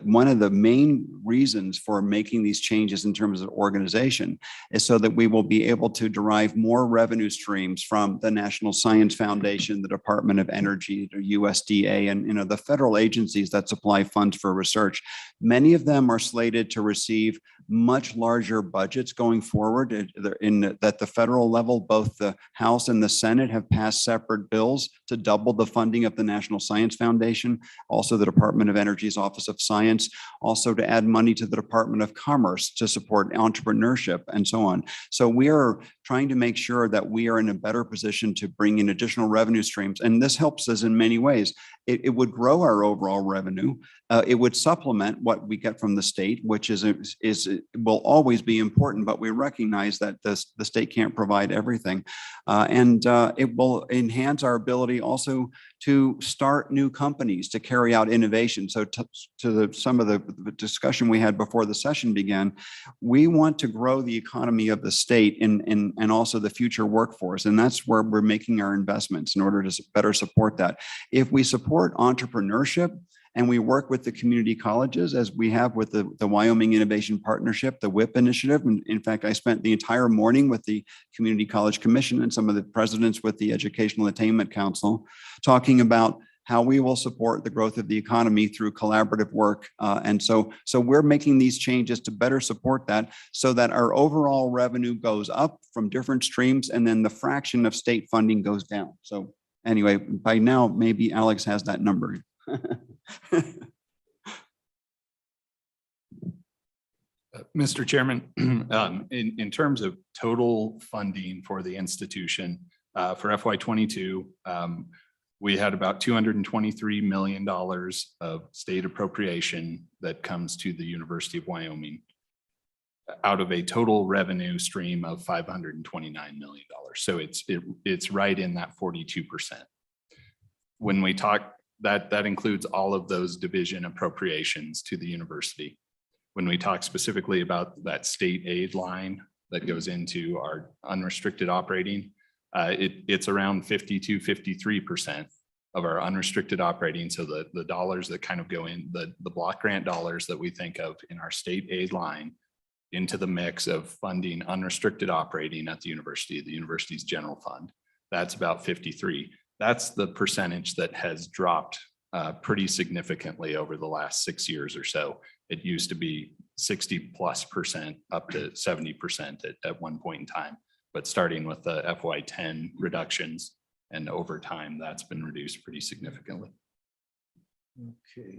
one of the main reasons for making these changes in terms of organization is so that we will be able to derive more revenue streams from the National Science Foundation, the Department of Energy, the USDA, and the federal agencies that supply funds for research. Many of them are slated to receive much larger budgets going forward. That the federal level, both the House and the Senate have passed separate bills to double the funding of the National Science Foundation, also the Department of Energy's Office of Science, also to add money to the Department of Commerce to support entrepreneurship and so on. So we are trying to make sure that we are in a better position to bring in additional revenue streams. And this helps us in many ways. It would grow our overall revenue. It would supplement what we get from the state, which will always be important, but we recognize that the state can't provide everything. And it will enhance our ability also to start new companies, to carry out innovation. So some of the discussion we had before the session began, we want to grow the economy of the state and also the future workforce. And that's where we're making our investments in order to better support that. If we support entrepreneurship, and we work with the community colleges as we have with the Wyoming Innovation Partnership, the WIP initiative. And in fact, I spent the entire morning with the Community College Commission and some of the presidents with the Educational Attainment Council, talking about how we will support the growth of the economy through collaborative work. And so we're making these changes to better support that so that our overall revenue goes up from different streams and then the fraction of state funding goes down. So anyway, by now, maybe Alex has that number. Mr. Chairman, in terms of total funding for the institution for FY22, we had about $223 million of state appropriation that comes to the University of Wyoming out of a total revenue stream of $529 million. So it's right in that 42%. When we talk, that includes all of those division appropriations to the university. When we talk specifically about that state aid line that goes into our unrestricted operating, it's around 52, 53% of our unrestricted operating. So the dollars that kind of go in, the block grant dollars that we think of in our state aid line into the mix of funding unrestricted operating at the university's general fund. That's about 53. That's the percentage that has dropped pretty significantly over the last 6 years or so. It used to be 60+% up to 70% at one point in time, but starting with the FY10 reductions and over time, that's been reduced pretty significantly. Okay.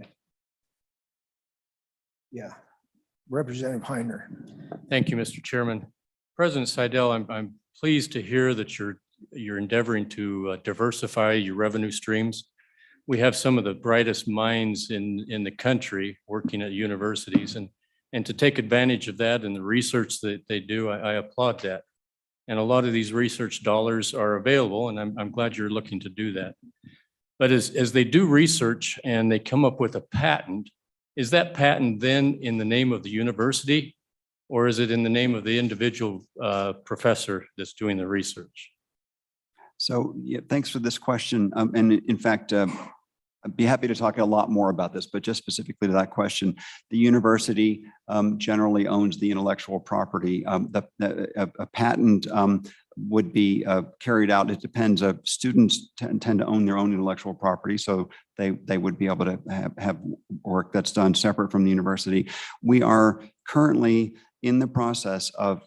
Yeah. Representative Heiner. Thank you, Mr. Chairman. President Seidel, I'm pleased to hear that you're endeavoring to diversify your revenue streams. We have some of the brightest minds in the country working at universities, and to take advantage of that and the research that they do, I applaud that. And a lot of these research dollars are available, and I'm glad you're looking to do that. But as they do research and they come up with a patent, is that patent then in the name of the university, or is it in the name of the individual professor that's doing the research? So yeah, thanks for this question. And in fact, I'd be happy to talk a lot more about this, but just specifically to that question, the university generally owns the intellectual property. A patent would be carried out. It depends. Students tend to own their own intellectual property, so they would be able to have work that's done separate from the university. We are currently in the process of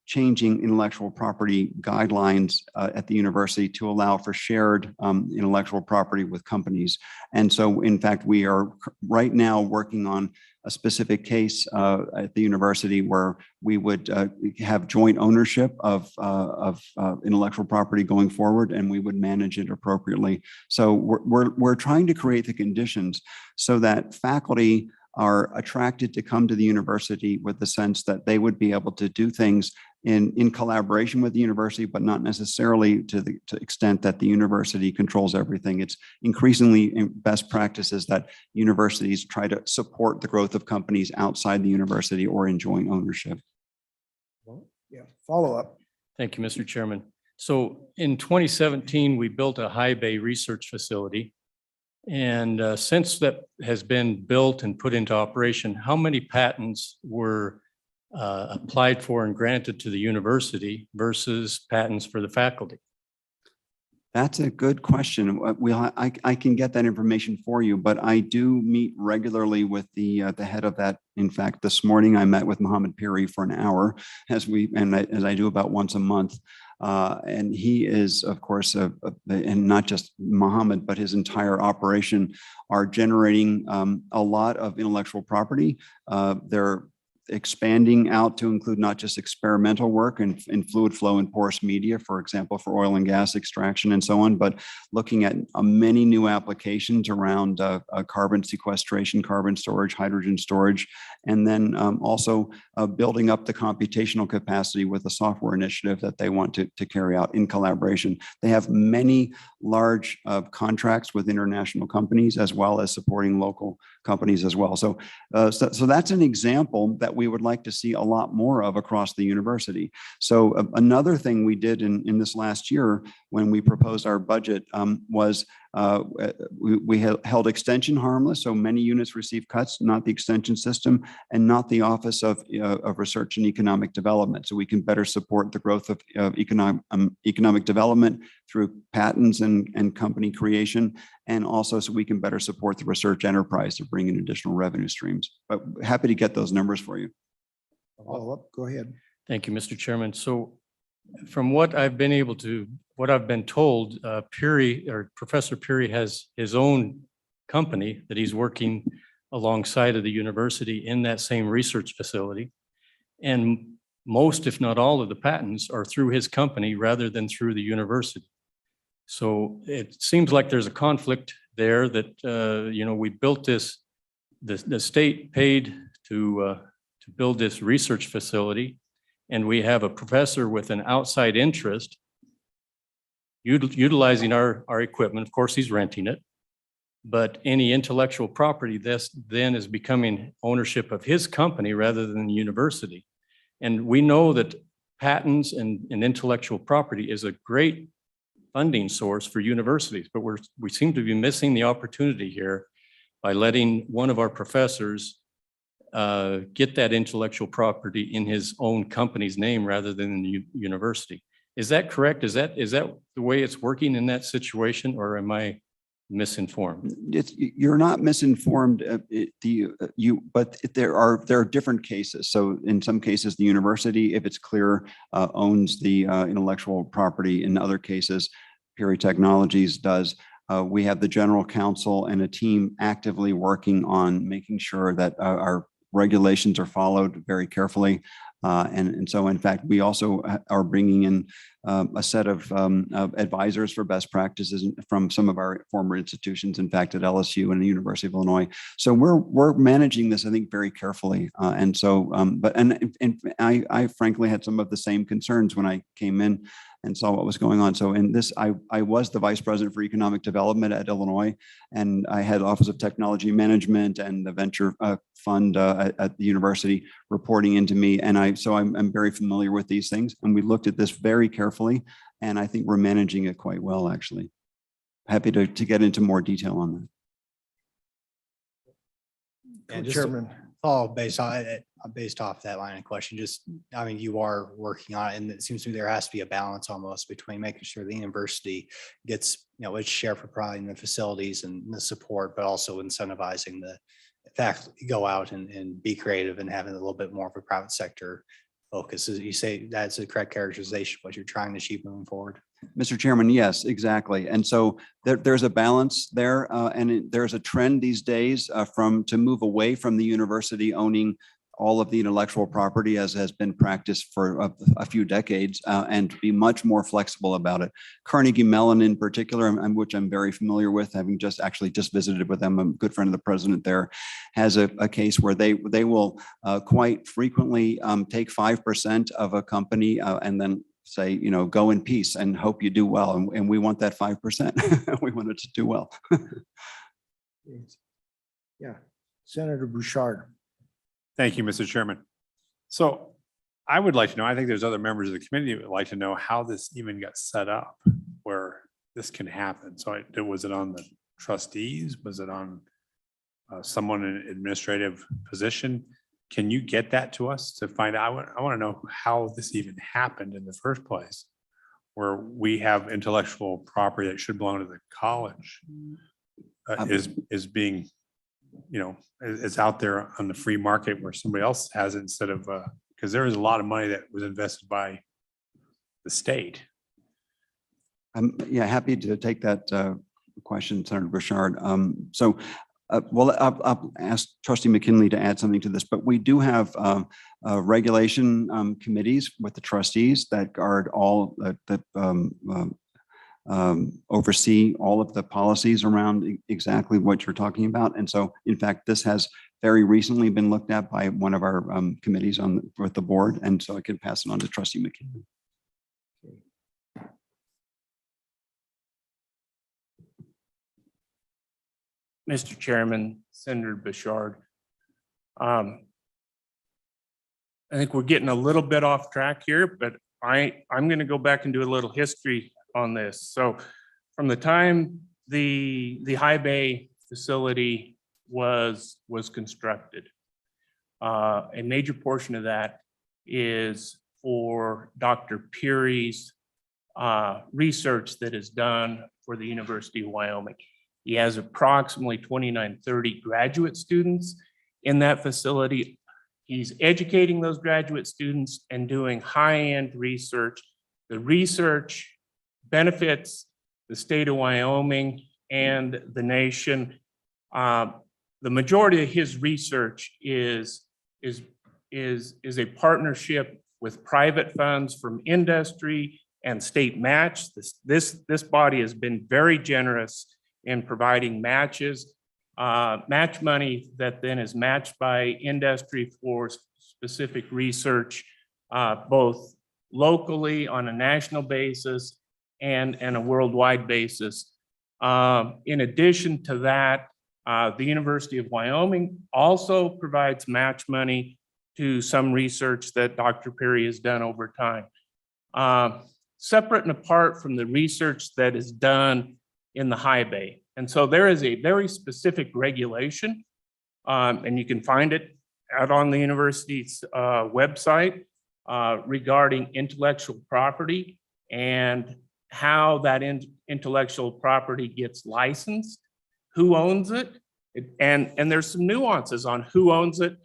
changing intellectual property guidelines at the university to allow for shared intellectual property with companies. And so, in fact, we are right now working on a specific case at the university where we would have joint ownership of intellectual property going forward, and we would manage it appropriately. So we're trying to create the conditions so that faculty are attracted to come to the university with the sense that they would be able to do things in collaboration with the university, but not necessarily to the extent that the university controls everything. It's increasingly best practices that universities try to support the growth of companies outside the university or in joint ownership. Yeah, follow up. Thank you, Mr. Chairman. So in 2017, we built a high bay research facility. And since that has been built and put into operation, how many patents were applied for and granted to the university versus patents for the faculty? That's a good question. I can get that information for you, but I do meet regularly with the head of that. In fact, this morning I met with Mohammed Piri for an hour, as I do about once a month. And he is, of course, and not just Mohammed, but his entire operation are generating a lot of intellectual property. They're expanding out to include not just experimental work in fluid flow and porous media, for example, for oil and gas extraction and so on, but looking at many new applications around carbon sequestration, carbon storage, hydrogen storage, and then also building up the computational capacity with a software initiative that they want to carry out in collaboration. They have many large contracts with international companies, as well as supporting local companies as well. So that's an example that we would like to see a lot more of across the university. So another thing we did in this last year when we proposed our budget was we held extension harmless. So many units received cuts, not the extension system and not the Office of Research and Economic Development. So we can better support the growth of economic development through patents and company creation, and also so we can better support the research enterprise to bring in additional revenue streams. But happy to get those numbers for you. Follow up, go ahead. Thank you, Mr. Chairman. So from what I've been told, Professor Piri has his own company that he's working alongside of the university in that same research facility. And most, if not all, of the patents are through his company rather than through the university. So it seems like there's a conflict there that, we built this, the state paid to build this research facility, and we have a professor with an outside interest utilizing our equipment. Of course, he's renting it, but any intellectual property this then is becoming ownership of his company rather than the university. And we know that patents and intellectual property is a great funding source for universities, but we seem to be missing the opportunity here by letting one of our professors get that intellectual property in his own company's name rather than in the university. Is that correct? Is that the way it's working in that situation, or am I misinformed? You're not misinformed, but there are different cases. So in some cases, the university, if it's clear, owns the intellectual property. In other cases, Piri Technologies does. We have the general counsel and a team actively working on making sure that our regulations are followed very carefully. And so, in fact, we also are bringing in a set of advisors for best practices from some of our former institutions, in fact, at LSU and the University of Illinois. So we're managing this, I think, very carefully. And so, I frankly had some of the same concerns when I came in and saw what was going on. So in this, I was the vice president for economic development at Illinois, and I had Office of Technology Management and the venture fund at the university reporting into me. And I'm very familiar with these things. And we looked at this very carefully, and I think we're managing it quite well, actually. Happy to get into more detail on that. And just Chairman. based off that line of question, you are working on it, and it seems to me there has to be a balance almost between making sure the university gets, its share for providing the facilities and the support, but also incentivizing the faculty to go out and be creative and having a little bit more of a private sector focus. As you say, that's a correct characterization of what you're trying to achieve moving forward. Mr. Chairman, yes, exactly. And so there's a balance there, and there's a trend these days to move away from the university owning all of the intellectual property, as has been practiced for a few decades, and to be much more flexible about it. Carnegie Mellon in particular, which I'm very familiar with, having just visited with them, I'm a good friend of the president there, has a case where they will quite frequently take 5% of a company and then say, go in peace and hope you do well. And we want that 5%. We want it to do well. Yeah, Senator Bouchard. Thank you, Mr. Chairman. So I would like to know, I think there's other members of the committee that would like to know how this even got set up, where this can happen. So was it on the trustees? Was it on someone in an administrative position? Can you get that to us to find out? I want to know how this even happened in the first place, where we have intellectual property that should belong to the college is being, is out there on the free market where somebody else has it instead of, because there is a lot of money that was invested by the state. I'm, yeah, happy to take that question, Senator Bouchard. I'll ask Trustee McKinley to add something to this, but we do have regulation committees with the trustees that guard all that oversee all of the policies around exactly what you're talking about. And so, in fact, this has very recently been looked at by one of our committees with the board. And so I can pass it on to Trustee McKinley. Mr. Chairman, Senator Bouchard. I think we're getting a little bit off track here, but I'm going to go back and do a little history on this. So from the time the high bay facility was constructed, a major portion of that is for Dr. Peary's research that is done for the University of Wyoming. He has approximately 29-30 graduate students in that facility. He's educating those graduate students and doing high-end research. The research benefits the state of Wyoming and the nation. The majority of his research is a partnership with private funds from industry and state match. This body has been very generous in providing matches, match money that then is matched by industry for specific research, both locally on a national basis and a worldwide basis. In addition to that, the University of Wyoming also provides match money to some research that Dr. Peary has done over time. Separate and apart from the research that is done in the high bay. And so there is a very specific regulation, and you can find it out on the university's website regarding intellectual property and how that intellectual property gets licensed, who owns it, and there's some nuances on who owns it,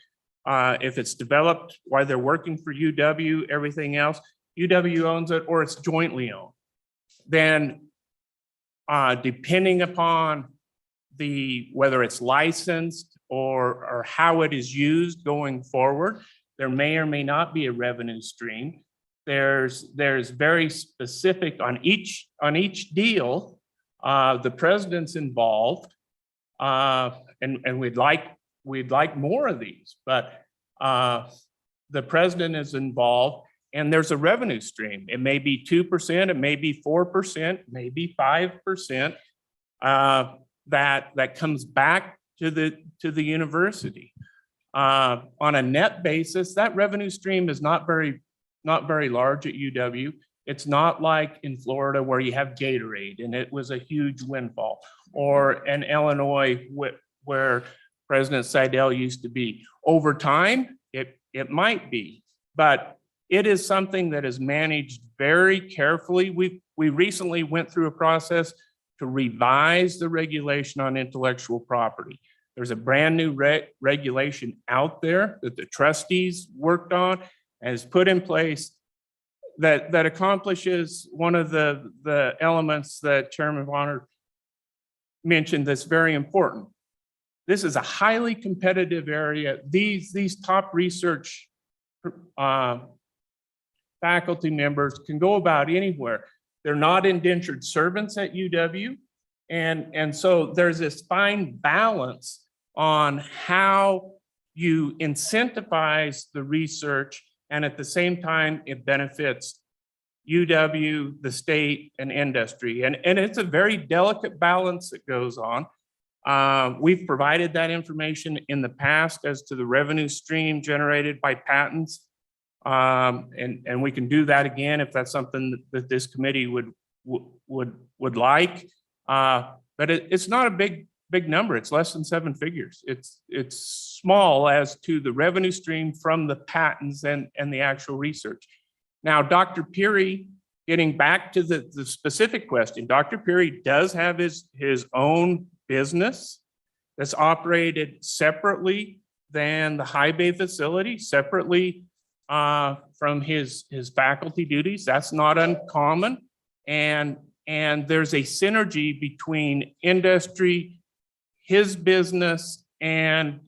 if it's developed while they're working for UW, everything else, UW owns it or it's jointly owned. Then depending upon whether it's licensed or how it is used going forward, there may or may not be a revenue stream. There's very specific on each deal. The president's involved, and we'd like more of these, but the president is involved. And there's a revenue stream. It may be 2%, it may be 4%, maybe 5% that comes back to the university. On a net basis, that revenue stream is not very large at UW. It's not like in Florida where you have Gatorade and it was a huge windfall, or in Illinois where President Seidel used to be. Over time, it might be, but it is something that is managed very carefully. We recently went through a process to revise the regulation on intellectual property. There's a brand new regulation out there that the trustees worked on and has put in place that accomplishes one of the elements that Chairman Bonner mentioned that's very important. This is a highly competitive area. These top research faculty members can go about anywhere. They're not indentured servants at UW. And so there's this fine balance on how you incentivize the research, and at the same time, it benefits UW, the state, and industry. And it's a very delicate balance that goes on. We've provided that information in the past as to the revenue stream generated by patents. And we can do that again if that's something that this committee would like. But it's not a big number. It's less than 7 figures. It's small as to the revenue stream from the patents and the actual research. Now, Dr. Peary getting back to the specific question, Dr. Perry does have his own business that's operated separately than the high bay facility, separately from his faculty duties. That's not uncommon. And there's a synergy between industry, his business, and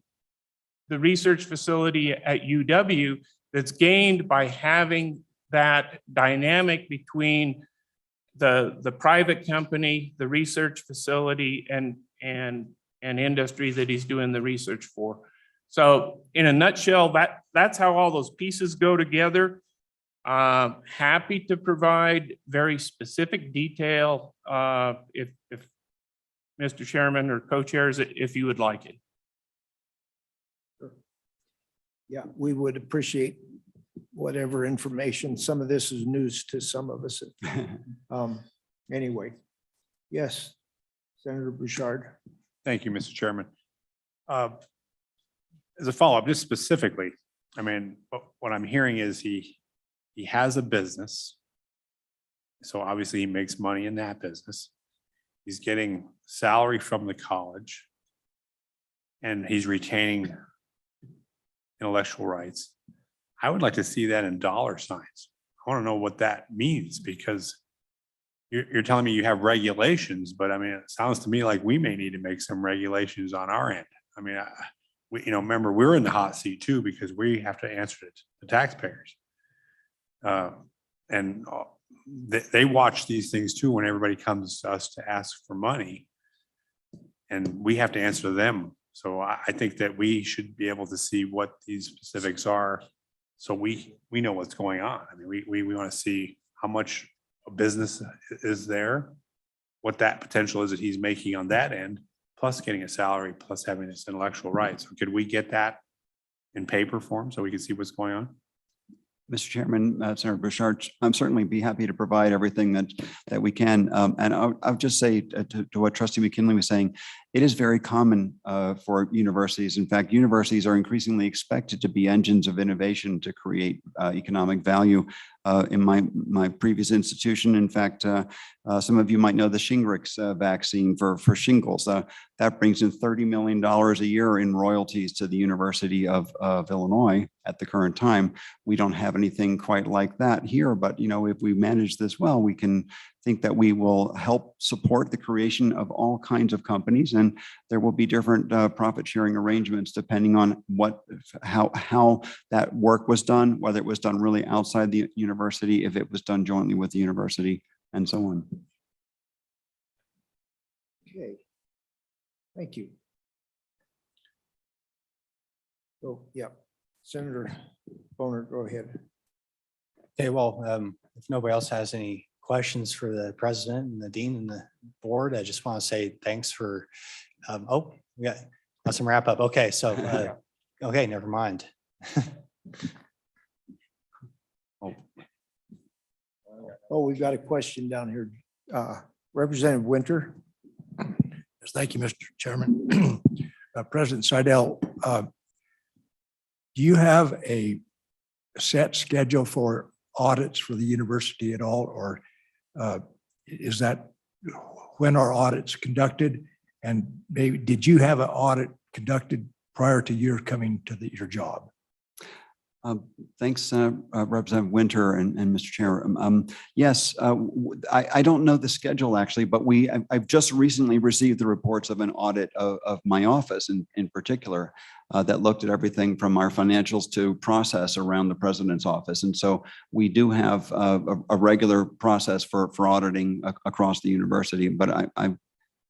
the research facility at UW that's gained by having that dynamic between the private company, the research facility, and industry that he's doing the research for. So in a nutshell, that's how all those pieces go together. Happy to provide very specific detail if Mr. Chairman or co-chairs, if you would like it. Yeah, we would appreciate whatever information. Some of this is news to some of us. Anyway, yes, Senator Bouchard. Thank you, Mr. Chairman. As a follow-up, just specifically, I mean, what I'm hearing is he has a business. So obviously he makes money in that business. He's getting salary from the college. And he's retaining intellectual rights. I would like to see that in dollar signs. I want to know what that means, because you're telling me you have regulations, but I mean, it sounds to me like we may need to make some regulations on our end. I mean, remember, we're in the hot seat too, because we have to answer to the taxpayers. And they watch these things too when everybody comes to us to ask for money, and we have to answer to them. So I think that we should be able to see what these specifics are, so we know what's going on. I mean, we want to see how much a business is there, what that potential is that he's making on that end, plus getting a salary, plus having this intellectual rights. So could we get that in paper form so we can see what's going on? Mr. Chairman, Senator Bouchard, I'm certainly be happy to provide everything that we can. And I'll just say to what Trustee McKinley was saying, it is very common for universities. In fact, universities are increasingly expected to be engines of innovation to create economic value. In my previous institution, in fact, some of you might know the Shingrix vaccine for shingles. That brings in $30 million a year in royalties to the University of Illinois at the current time. We don't have anything quite like that here, but if we manage this well, we can think that we will help support the creation of all kinds of companies, and there will be different profit sharing arrangements depending on how that work was done, whether it was done really outside the university, if it was done jointly with the university, and so on. Okay. Thank you. So, yeah, Senator Boner, go ahead. Okay, well, if nobody else has any questions for the president and the dean and the board, I just want to say thanks for, we got some wrap up. Okay, so, okay, never mind. Oh, we've got a question down here. Representative Winter. Yes, thank you, Mr. Chairman. President Seidel, do you have a set schedule for audits for the university at all, or is that when are audits conducted? And maybe did you have an audit conducted prior to your coming to your job? Thanks, Representative Winter and Mr. Chair. Yes, I don't know the schedule actually, but I've just recently received the reports of an audit of my office in particular that looked at everything from our financials to process around the president's office. And so we do have a regular process for auditing across the university, but I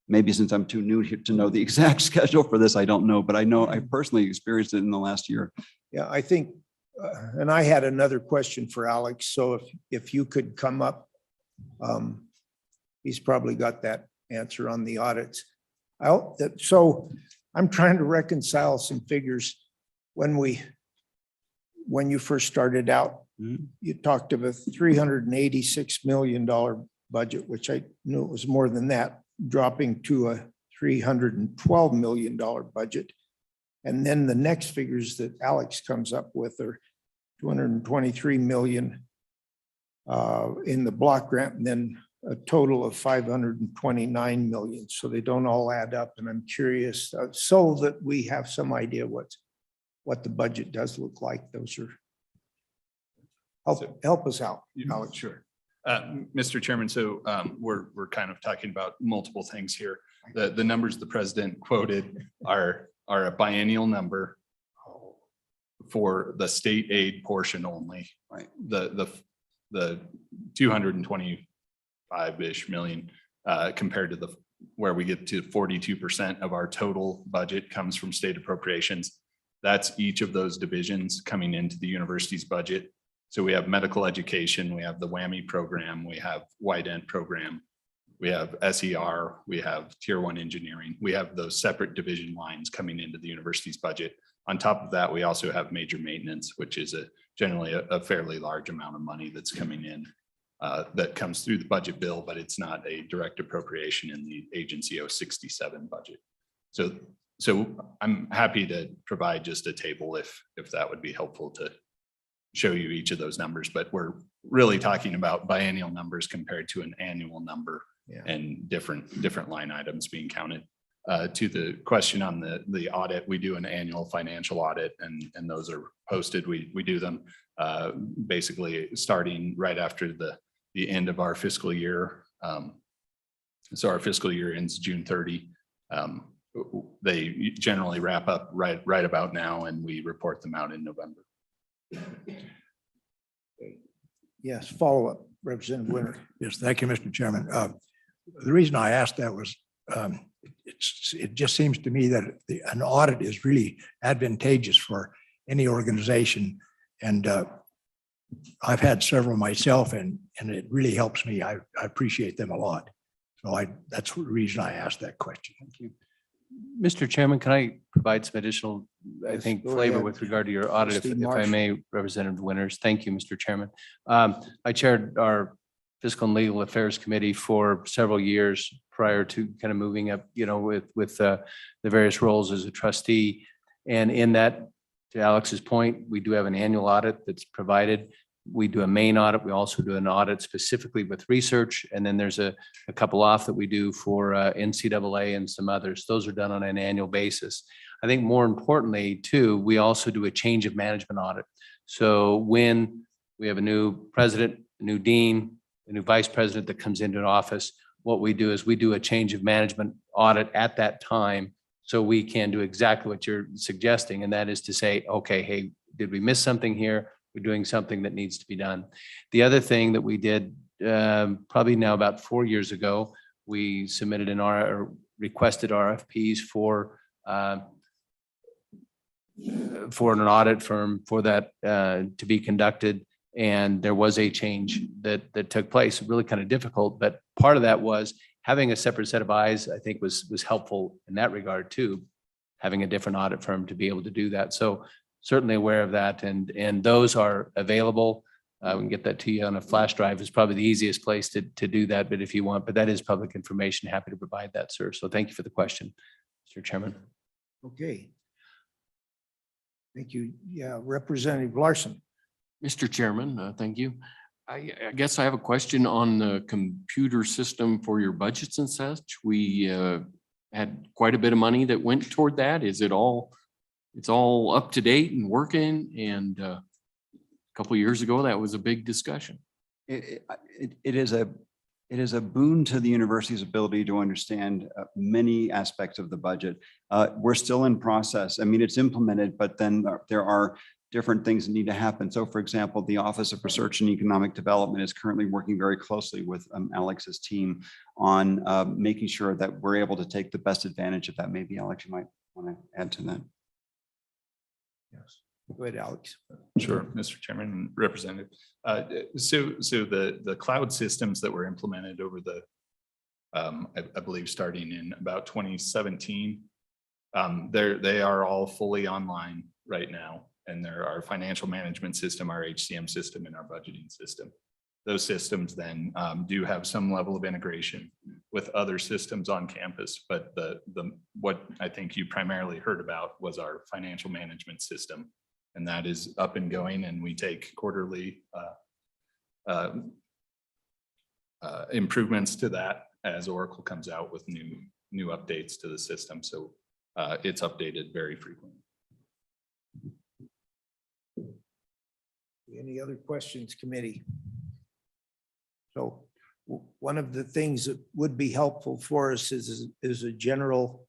maybe since I'm too new here to know the exact schedule for this, I don't know, but I know I personally experienced it in the last year. Yeah, I think, and I had another question for Alex. So if you could come up, he's probably got that answer on the audits. So I'm trying to reconcile some figures. When you first started out, you talked of a $386 million budget, which I knew it was more than that, dropping to a $312 million budget. And then the next figures that Alex comes up with are 223 million in the block grant, and then a total of 529 million. So they don't all add up. And I'm curious, so that we have some idea what the budget does look like. Those are, help us out, Alex. Sure. Mr. Chairman, so we're kind of talking about multiple things here. The numbers the president quoted are a biennial number for the state aid portion only. Right. The 225-ish million compared to where we get to 42% of our total budget comes from state appropriations. That's each of those divisions coming into the university's budget. So we have medical education, we have the WWAMI program, we have YDent program, we have SER, we have tier 1 engineering. We have those separate division lines coming into the university's budget. On top of that, we also have major maintenance, which is generally a fairly large amount of money that's coming in that comes through the budget bill, but it's not a direct appropriation in the agency 067 budget. So I'm happy to provide just a table if that would be helpful to show you each of those numbers, but we're really talking about biennial numbers compared to an annual number. Yeah. And different line items being counted. To the question on the audit, we do an annual financial audit, and those are posted. We do them basically starting right after the end of our fiscal year. So our fiscal year ends June 30. They generally wrap up right about now, and we report them out in November. Yes, follow up, Representative Winter. Yes, thank you, Mr. Chairman. The reason I asked that was it just seems to me that an audit is really advantageous for any organization. And I've had several myself, and it really helps me. I appreciate them a lot. So that's the reason I asked that question. Thank you. Mr. Chairman, can I provide some additional, I Yes, think, go flavor ahead. with regard to your audit, Trustee if I Marsh. may, Representative Winters? Thank you, Mr. Chairman. I chaired our Fiscal and Legal Affairs Committee for several years prior to kind of moving up, with the various roles as a trustee. And in that, to Alex's point, we do have an annual audit that's provided. We do a main audit. We also do an audit specifically with research. And then there's a couple off that we do for NCAA and some others. Those are done on an annual basis. I think more importantly, too, we also do a change of management audit. So when we have a new president, a new dean, a new vice president that comes into an office, what we do is we do a change of management audit at that time. So we can do exactly what you're suggesting. And that is to say, okay, hey, did we miss something here? We're doing something that needs to be done. The other thing that we did probably now about 4 years ago, we submitted requested RFPs for an audit firm for that to be conducted. And there was a change that took place, really kind of difficult, but part of that was having a separate set of eyes, I think was helpful in that regard too, having a different audit firm to be able to do that. So certainly aware of that, and those are available. We can get that to you on a flash drive. Is probably the easiest place to do that, but if you want, but that is public information. Happy to provide that, sir. So thank you for the question, Mr. Chairman. Okay. Thank you. Yeah, Representative Larson. Mr. Chairman, thank you. I guess I have a question on the computer system for your budgets and such. We had quite a bit of money that went toward that. Is it all? It's all up to date and working. And a couple of years ago, that was a big discussion. It is a boon to the university's ability to understand many aspects of the budget. We're still in process. I mean, it's implemented, but then there are different things that need to happen. So for example, the Office of Research and Economic Development is currently working very closely with Alex's team on making sure that we're able to take the best advantage of that. Maybe Alex, you might want to add to that. Yes. Go ahead, Alex. Sure, Mr. Chairman and Representative. So the cloud systems that were implemented over the, I believe, starting in about 2017, they are all fully online right now. And there are financial management system, our HCM system, and our budgeting system. Those systems then do have some level of integration with other systems on campus, but what I think you primarily heard about was our financial management system, and that is up and going, and we take quarterly improvements to that as Oracle comes out with new updates to the system. So it's updated very frequently. Any other questions, committee? So one of the things that would be helpful for us is a general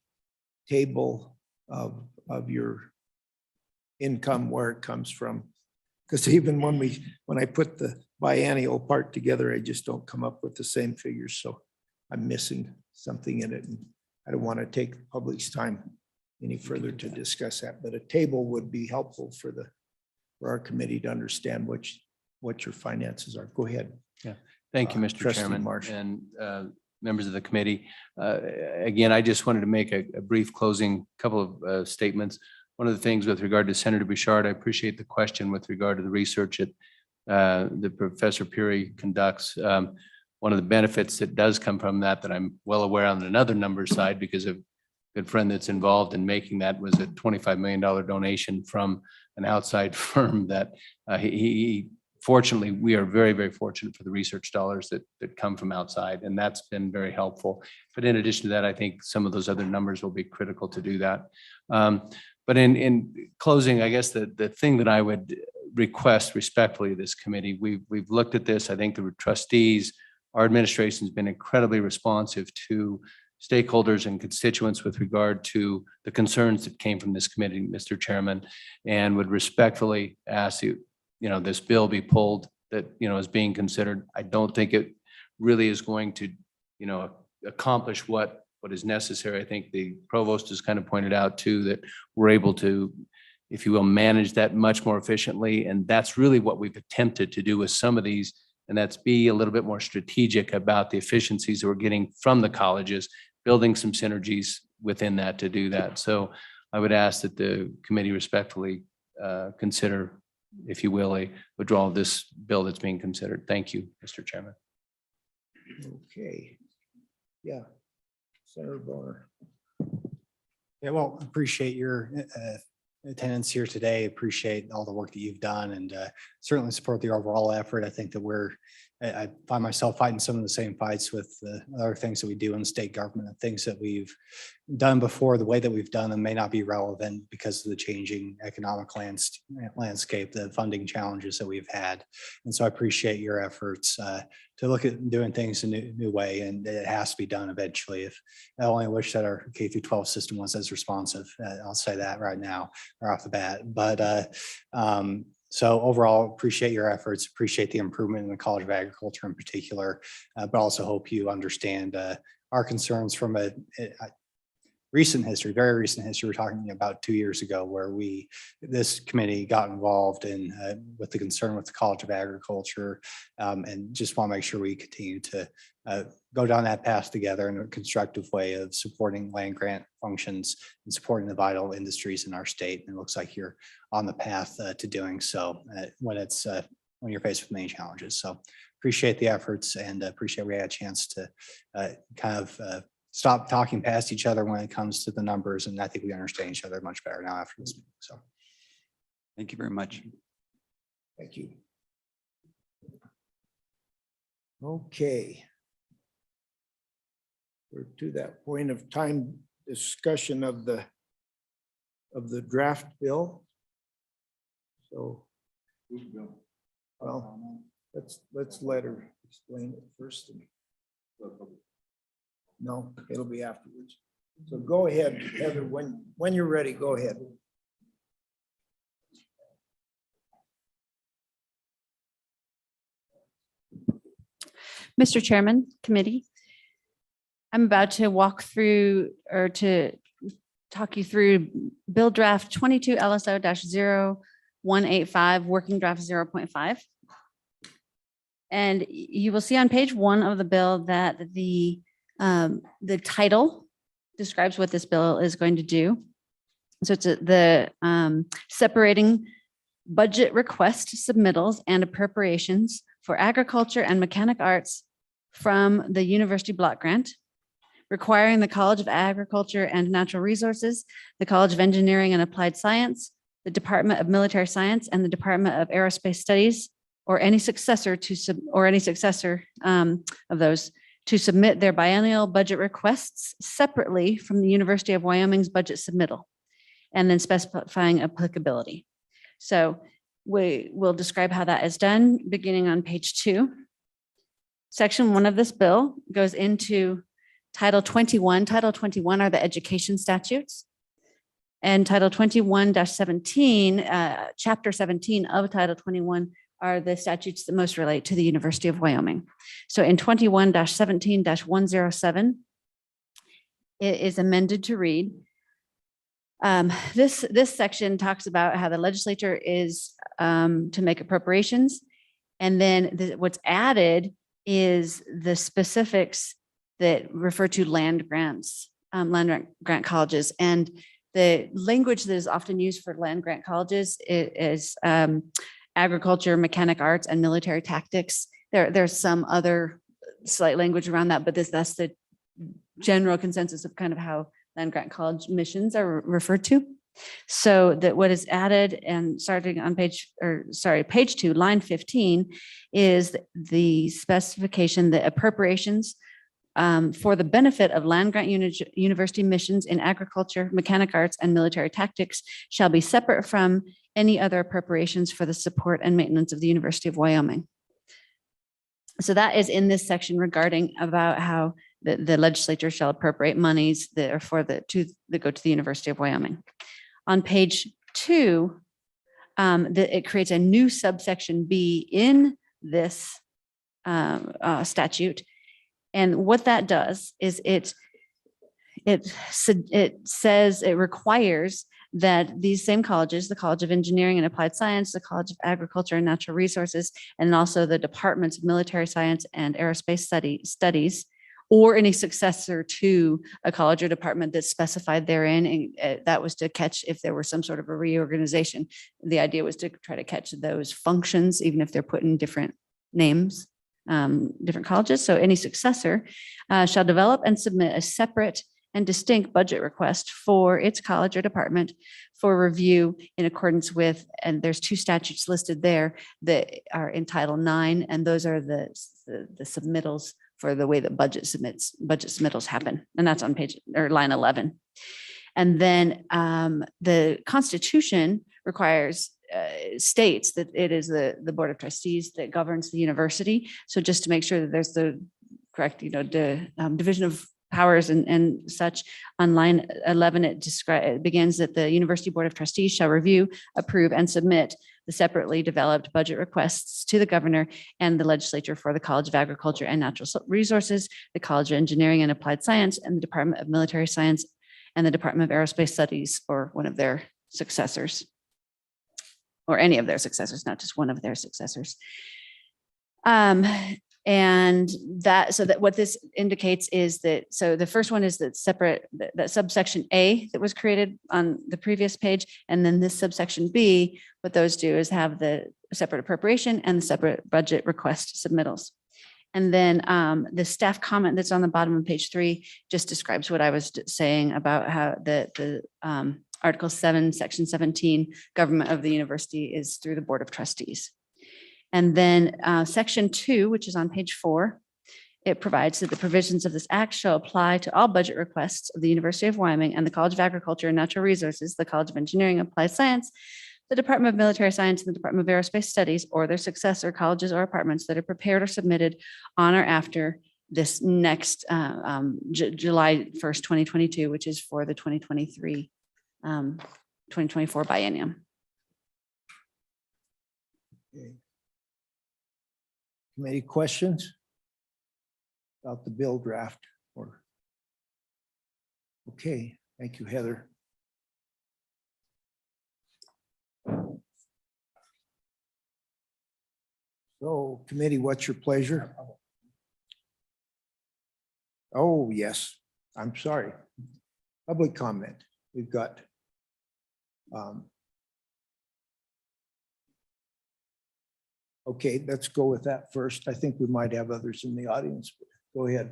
table of your income, where it comes from. Because even when I put the biennial part together, I just don't come up with the same figures. So I'm missing something in it. And I don't want to take the public's time any further to discuss that, but a table would be helpful for our committee to understand what your finances are. Go ahead. Thank you, Mr. Trustee Chairman, Marsh. and members of the committee. Again, I just wanted to make a brief closing couple of statements. One of the things with regard to Senator Bouchard, I appreciate the question with regard to the research that Professor Peary conducts. One of the benefits that does come from that I'm well aware on another numbers side, because of a good friend that's involved in making that, was a $25 million donation from an outside firm that he fortunately, we are very, very fortunate for the research dollars that come from outside, and that's been very helpful. But in addition to that, I think some of those other numbers will be critical to do that. But in closing, I guess the thing that I would request respectfully of this committee, we've looked at this. I think the trustees, our administration has been incredibly responsive to stakeholders and constituents with regard to the concerns that came from this committee, Mr. Chairman, and would respectfully ask you, this bill be pulled that, is being considered. I don't think it really is going to, accomplish what is necessary. I think the provost has kind of pointed out too, that we're able to, if you will, manage that much more efficiently. And that's really what we've attempted to do with some of these. And that's be a little bit more strategic about the efficiencies that we're getting from the colleges, building some synergies within that to do that. So I would ask that the committee respectfully consider, if you will, a withdrawal of this bill that's being considered. Thank you, Mr. Chairman. Okay. Yeah. Senator Bonner. Yeah, well, appreciate your attendance here today. Appreciate all the work that you've done, and certainly support the overall effort. I think that I find myself fighting some of the same fights with the other things that we do in the state government, and things that we've done before. The way that we've done them may not be relevant because of the changing economic landscape, the funding challenges that we've had. And so I appreciate your efforts to look at doing things in a new way, and it has to be done eventually. I only wish that our K through 12 system was as responsive. I'll say that right now, right off the bat. But so overall, appreciate your efforts, appreciate the improvement in the College of Agriculture in particular, but also hope you understand our concerns from a recent history, very recent history. We're talking about 2 years ago, where this committee got involved in with the concern with the College of Agriculture, and just want to make sure we continue to go down that path together in a constructive way of supporting land grant functions and supporting the vital industries in our state. And it looks like you're on the path to doing so when you're faced with many challenges. So appreciate the efforts, and appreciate we had a chance to kind of stop talking past each other when it comes to the numbers. And I think we understand each other much better now after this meeting. So Thank you very much. Thank you. Okay. We're to that point of time discussion of the draft bill. So, well, let's let her explain it first. No, it'll be afterwards. So go ahead, Heather, when you're ready, go ahead. Mr. Chairman, committee, I'm about to walk through or to talk you through Bill Draft 22 LSO-0185, Working Draft 0.5. And you will see on page 1 of the bill that the title describes what this bill is going to do. So it's the separating budget request submittals and appropriations for agriculture and mechanic arts from the university block grant, requiring the College of Agriculture and Natural Resources, the College of Engineering and Applied Science, the Department of Military Science, and the Department of Aerospace Studies, or any successor of those to submit their biennial budget requests separately from the University of Wyoming's budget submittal, and then specifying applicability. So we will describe how that is done, beginning on page 2. Section 1 of this bill goes into Title 21. Title 21 are the education statutes. And Title 21-17, Chapter 17 of Title 21 are the statutes that most relate to the University of Wyoming. So in 21-17-107, it is amended to read, this section talks about how the legislature is to make appropriations. And then what's added is the specifics that refer to land grants, land grant colleges. And the language that is often used for land grant colleges is agriculture, mechanic arts, and military tactics. There's some other slight language around that, but that's the general consensus of kind of how land grant college missions are referred to. So that what is added, and starting on page 2, line 15, is the specification that appropriations for the benefit of land grant university missions in agriculture, mechanic arts, and military tactics shall be separate from any other appropriations for the support and maintenance of the University of Wyoming. So that is in this section regarding about how the legislature shall appropriate monies that are that go to the University of Wyoming. On page 2, it creates a new subsection B in this statute. And what that does is it says, it requires that these same colleges, the College of Engineering and Applied Science, the College of Agriculture and Natural Resources, and also the Departments of Military Science and Aerospace Studies, or any successor to a college or department that's specified therein. And that was to catch if there were some sort of a reorganization. The idea was to try to catch those functions, even if they're put in different names, different colleges. So any successor shall develop and submit a separate and distinct budget request for its college or department for review in accordance with, and there's 2 statutes listed there that are in Title 9, and those are the submittals for the way that budget submittals happen. And that's on line 11. And then the Constitution requires, states that it is the Board of Trustees that governs the university. So just to make sure that there's the correct, division of powers and such, on line 11, it begins that the University Board of Trustees shall review, approve, and submit the separately developed budget requests to the governor and the legislature for the College of Agriculture and Natural Resources, the College of Engineering and Applied Science, and the Department of Military Science, and the Department of Aerospace Studies, or one of their successors, or any of their successors, not just one of their successors. And so that what this indicates is that, so the first one is that that subsection A that was created on the previous page, and then this subsection B, what those do is have the separate appropriation and the separate budget request submittals. And then the staff comment that's on the bottom of page 3 just describes what I was saying about how the Article 7, Section 17, government of the university is through the Board of Trustees. And then Section 2, which is on page 4, it provides that the provisions of this act shall apply to all budget requests of the University of Wyoming and the College of Agriculture and Natural Resources, the College of Engineering and Applied Science, the Department of Military Science, and the Department of Aerospace Studies, or their successor colleges or departments that are prepared or submitted on or after this next July 1st, 2022, which is for the 2023, 2024 biennium. Okay. Any questions about the bill draft? Or okay, thank you, Heather. So, committee, what's your pleasure? Oh, yes, I'm sorry. Public comment. We've got okay, let's go with that first. I think we might have others in the audience. Go ahead.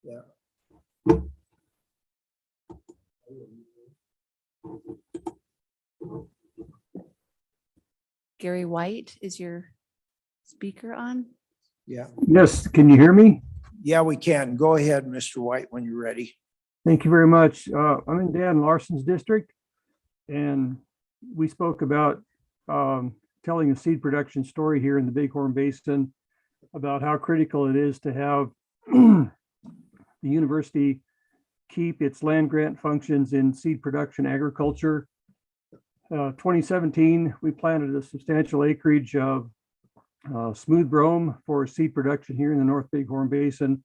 Yeah. Gary White is your speaker on. Yeah. Yes, can you hear me? Yeah, we can. Go ahead, Mr. White, when you're ready. Thank you very much. I'm in Dan Larson's district, and we spoke about telling a seed production story here in the Bighorn Basin about how critical it is to have the university keep its land grant functions in seed production agriculture. 2017, we planted a substantial acreage of smooth brome for seed production here in the North Bighorn Basin.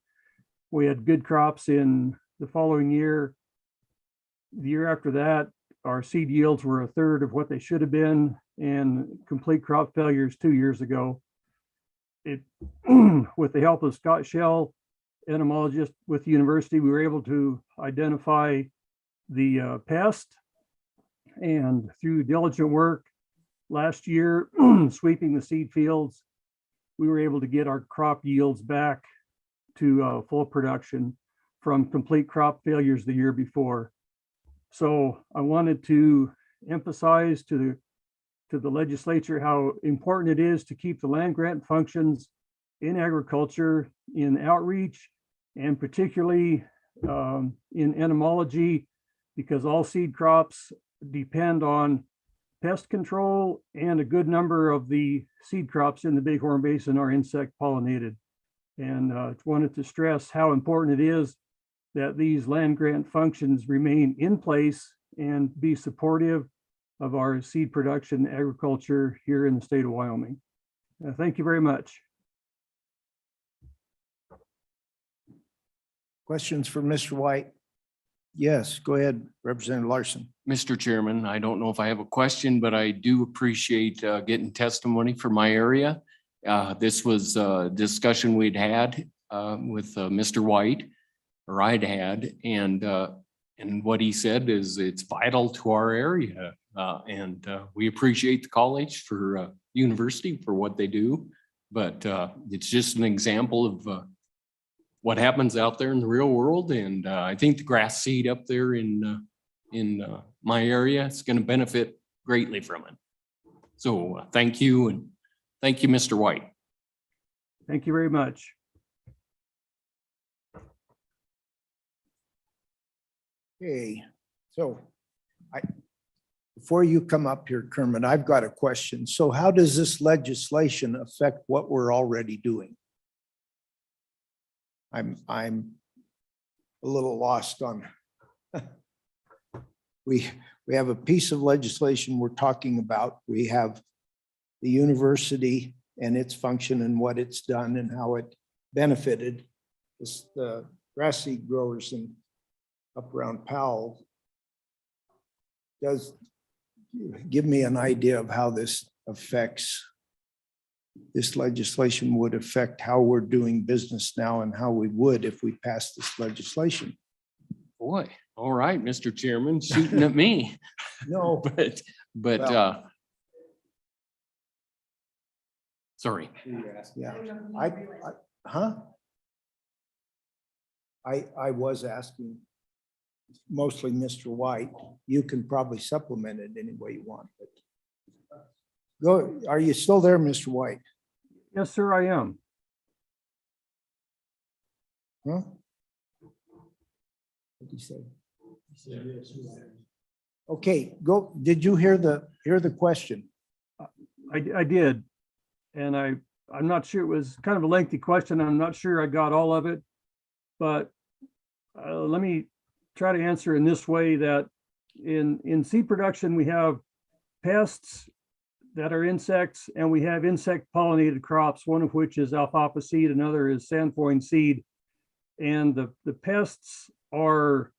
We had good crops in the following year. The year after that, our seed yields were a third of what they should have been, and complete crop failures 2 years ago. With the help of Scott Shell, entomologist with the university, we were able to identify the pest, and through diligent work last year, sweeping the seed fields, we were able to get our crop yields back to full production from complete crop failures the year before. So I wanted to emphasize to the legislature how important it is to keep the land grant functions in agriculture, in outreach, and particularly in entomology, because all seed crops depend on pest control, and a good number of the seed crops in the Bighorn Basin are insect pollinated. And wanted to stress how important it is that these land grant functions remain in place and be supportive of our seed production agriculture here in the state of Wyoming. Thank you very much. Questions for Mr. White? Yes, go ahead, Representative Larson. Mr. Chairman, I don't know if I have a question, but I do appreciate getting testimony for my area. This was a discussion we'd had with Mr. White, or I'd had, and what he said is it's vital to our area. And we appreciate the college for university for what they do, but it's just an example of what happens out there in the real world. And I think the grass seed up there in my area is going to benefit greatly from it. So thank you, and thank you, Mr. White. Thank you very much. Okay, so before you come up here, Kermit, I've got a question. So how does this legislation affect what we're already doing? I'm a little lost on. We have a piece of legislation we're talking about. We have the university and its function and what it's done and how it benefited the grass seed growers in up around Powell. Does give me an idea of how this affects, this legislation would affect how we're doing business now and how we would if we passed this legislation. Boy, all right, Mr. Chairman, shooting at me. No, but well, sorry. yeah, I was asking mostly Mr. White. You can probably supplement it any way you want, but go. Are you still there, Mr. White? Yes, sir, I am. Huh? What did he say? Okay, go. Did you hear the question? I did. And I'm not sure, it was kind of a lengthy question. I'm not sure I got all of it, but let me try to answer in this way, that in seed production, we have pests that are insects, and we have insect pollinated crops, one of which is alfalfa seed, another is sainfoin seed. And the pests are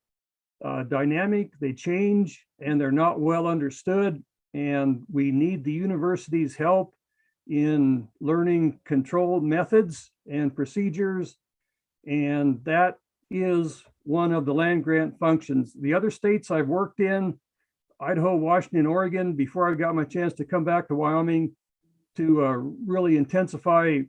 dynamic, they change, and they're not well understood. And we need the university's help in learning control methods and procedures. And that is one of the land grant functions. The other states I've worked in, Idaho, Washington, Oregon, before I got my chance to come back to Wyoming to really intensify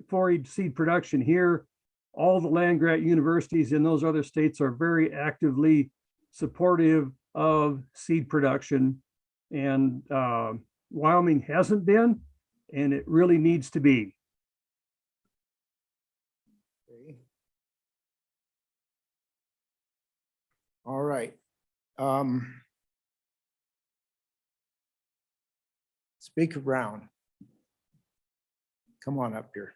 forage seed production here, all the land grant universities in those other states are very actively supportive of seed production. And Wyoming hasn't been, and it really needs to be. Okay. All right. Speaker Brown. Come on up here.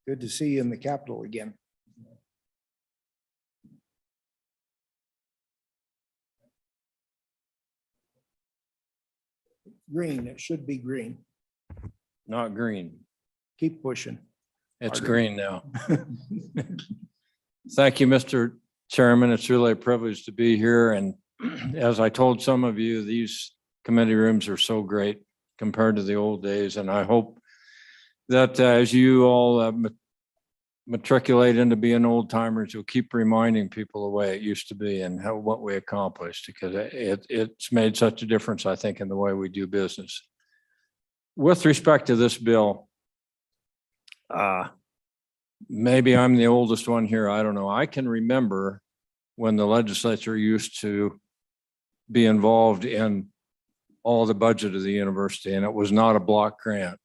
Good to see you in the Capitol again. Green, it should be green. Not green. Keep pushing. It's Harder. green now. Thank you, Mr. Chairman. It's really a privilege to be here. And as I told some of you, these committee rooms are so great compared to the old days. And I hope that as you all matriculate into being old timers, you'll keep reminding people the way it used to be and what we accomplished, because it's made such a difference, I think, in the way we do business. With respect to this bill, maybe I'm the oldest one here. I don't know. I can remember when the legislature used to be involved in all the budget of the university, and it was not a block grant.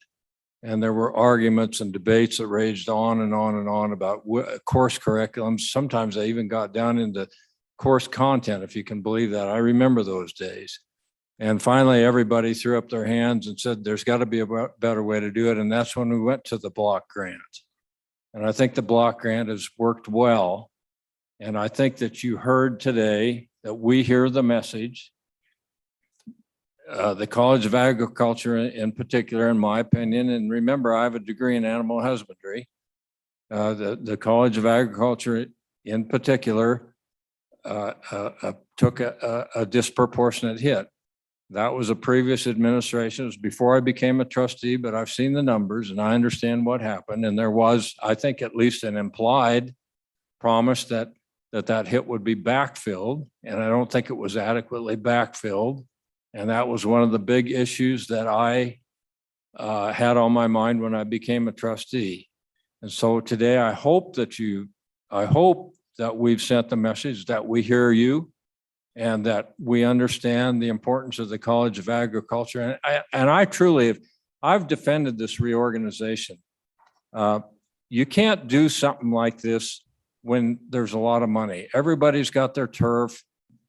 And there were arguments and debates that raged on and on and on about course curriculums. Sometimes they even got down into course content, if you can believe that. I remember those days. And finally, everybody threw up their hands and said, there's got to be a better way to do it. And that's when we went to the block grant. And I think the block grant has worked well. And I think that you heard today that we hear the message. The College of Agriculture in particular, in my opinion, and remember, I have a degree in animal husbandry. The College of Agriculture in particular took a disproportionate hit. That was a previous administration. It was before I became a trustee, but I've seen the numbers and I understand what happened. And there was, I think, at least an implied promise that hit would be backfilled. And I don't think it was adequately backfilled. And that was one of the big issues that I had on my mind when I became a trustee. And so today, I hope that we've sent the message that we hear you and that we understand the importance of the College of Agriculture. And I truly I've defended this reorganization. You can't do something like this when there's a lot of money. Everybody's got their turf.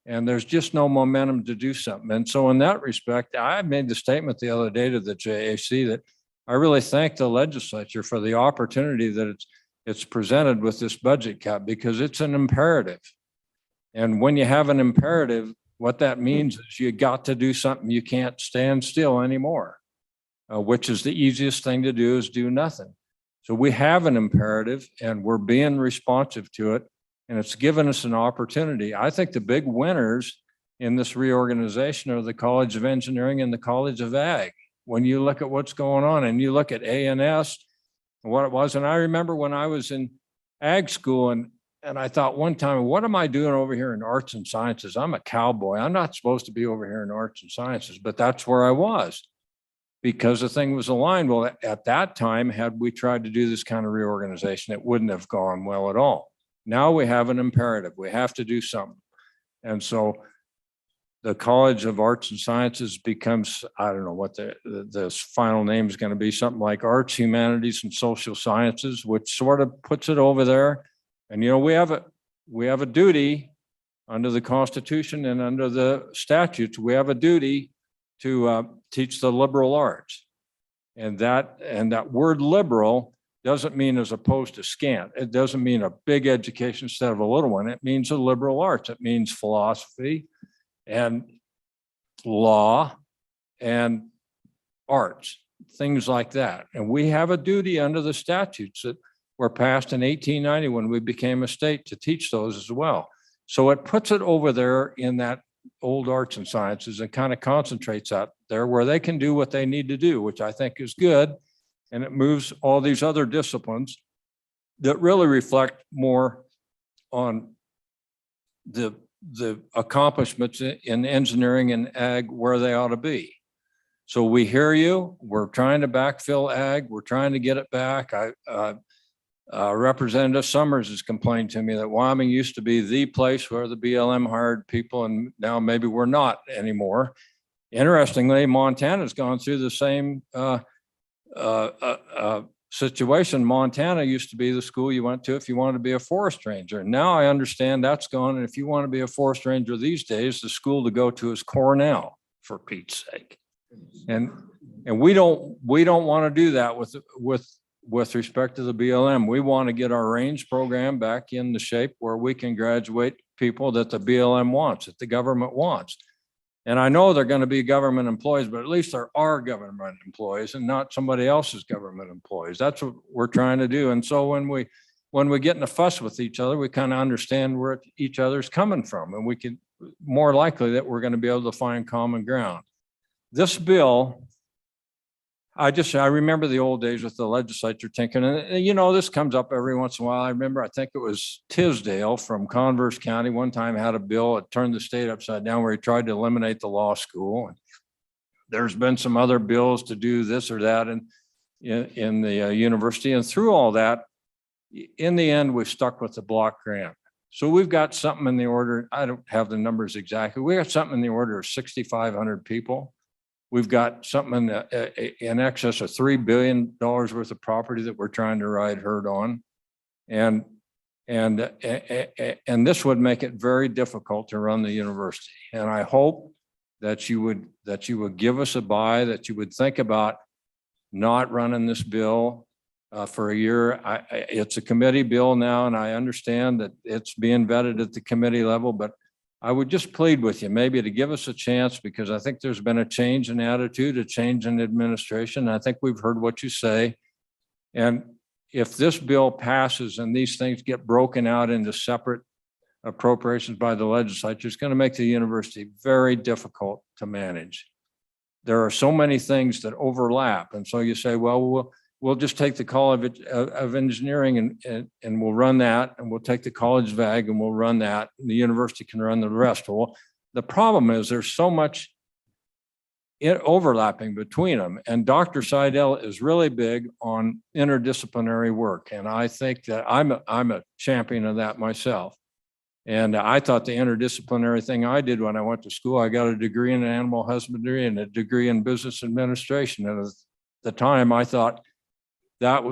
And there's just no momentum to do something. And so in that respect, I made the statement the other day to the JAC that I really thank the legislature for the opportunity that it's presented with this budget cap, because it's an imperative. And when you have an imperative, what that means is you got to do something. You can't stand still anymore, which is the easiest thing to do is do nothing. So we have an imperative and we're being responsive to it. And it's given us an opportunity. I think the big winners in this reorganization are the College of Engineering and the College of Ag. When you look at what's going on and you look at A&S and what it was, and I remember when I was in ag school and I thought one time, what am I doing over here in arts and sciences? I'm a cowboy. I'm not supposed to be over here in arts and sciences, but that's where I was because the thing was aligned. Well, at that time, had we tried to do this kind of reorganization, it wouldn't have gone well at all. Now we have an imperative. We have to do something. And so the College of Arts and Sciences becomes, I don't know what the final name is going to be, something like Arts, Humanities, and Social Sciences, which sort of puts it over there. And, you know, we have a duty under the Constitution and under the statutes, we have a duty to teach the liberal arts. And that word liberal doesn't mean as opposed to scant. It doesn't mean a big education instead of a little one. It means a liberal arts. It means philosophy and law and arts, things like that. And we have a duty under the statutes that were passed in 1890 when we became a state to teach those as well. So it puts it over there in that old arts and sciences and kind of concentrates out there where they can do what they need to do, which I think is good. And it moves all these other disciplines that really reflect more on the accomplishments in engineering and ag where they ought to be. So we hear you. We're trying to backfill ag. We're trying to get it back. Representative Summers has complained to me that Wyoming used to be the place where the BLM hired people, and now maybe we're not anymore. Interestingly, Montana's gone through the same situation. Montana used to be the school you went to if you wanted to be a forest ranger. Now I understand that's gone. And if you want to be a forest ranger these days, the school to go to is Cornell, for Pete's sake. And we don't want to do that with respect to the BLM. We want to get our range program back in the shape where we can graduate people that the BLM wants, that the government wants. And I know they're going to be government employees, but at least there are government employees and not somebody else's government employees. That's what we're trying to do. And so when we get in a fuss with each other, we kind of understand where each other's coming from, and we can more likely that we're going to be able to find common ground. This bill, I remember the old days with the legislature thinking, and you know, this comes up every once in a while. I remember, I think it was Tisdale from Converse County one time had a bill that turned the state upside down where he tried to eliminate the law school. And there's been some other bills to do this or that in the university. And through all that, in the end, we've stuck with the block grant. So we've got something in the order, I don't have the numbers exactly. We got something in the order of 6,500 people. We've got something in excess of $3 billion worth of property that we're trying to ride herd on. And this would make it very difficult to run the university. And I hope that you would give us a buy, that you would think about not running this bill for a year. It's a committee bill now, and I understand that it's being vetted at the committee level, but I would just plead with you maybe to give us a chance, because I think there's been a change in attitude, a change in administration. I think we've heard what you say. And if this bill passes and these things get broken out into separate appropriations by the legislature, it's going to make the university very difficult to manage. There are so many things that overlap. And so you say, well, we'll just take the College of Engineering and we'll run that, and we'll take the College of Ag and we'll run that, and the university can run the rest. Well, the problem is there's so much overlapping between them, and Dr. Seidel is really big on interdisciplinary work, and I think that I'm a champion of that myself. And I thought the interdisciplinary thing I did when I went to school, I got a degree in animal husbandry and a degree in business administration, and at the time I thought that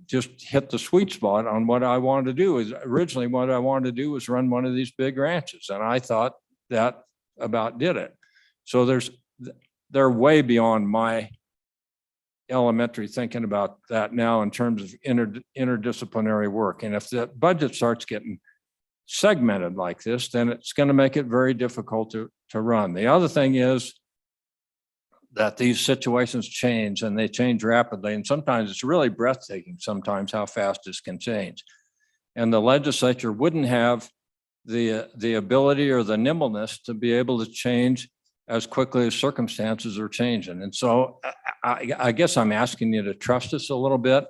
just hit the sweet spot on what I wanted to do. Is originally what I wanted to do was run one of these big ranches, and I thought that about did it. So they're way beyond my elementary thinking about that now in terms of interdisciplinary work. And if the budget starts getting segmented like this, then it's going to make it very difficult to run. The other thing is that these situations change, and they change rapidly. And sometimes it's really breathtaking sometimes how fast this can change. And the legislature wouldn't have the ability or the nimbleness to be able to change as quickly as circumstances are changing. And so I guess I'm asking you to trust us a little bit,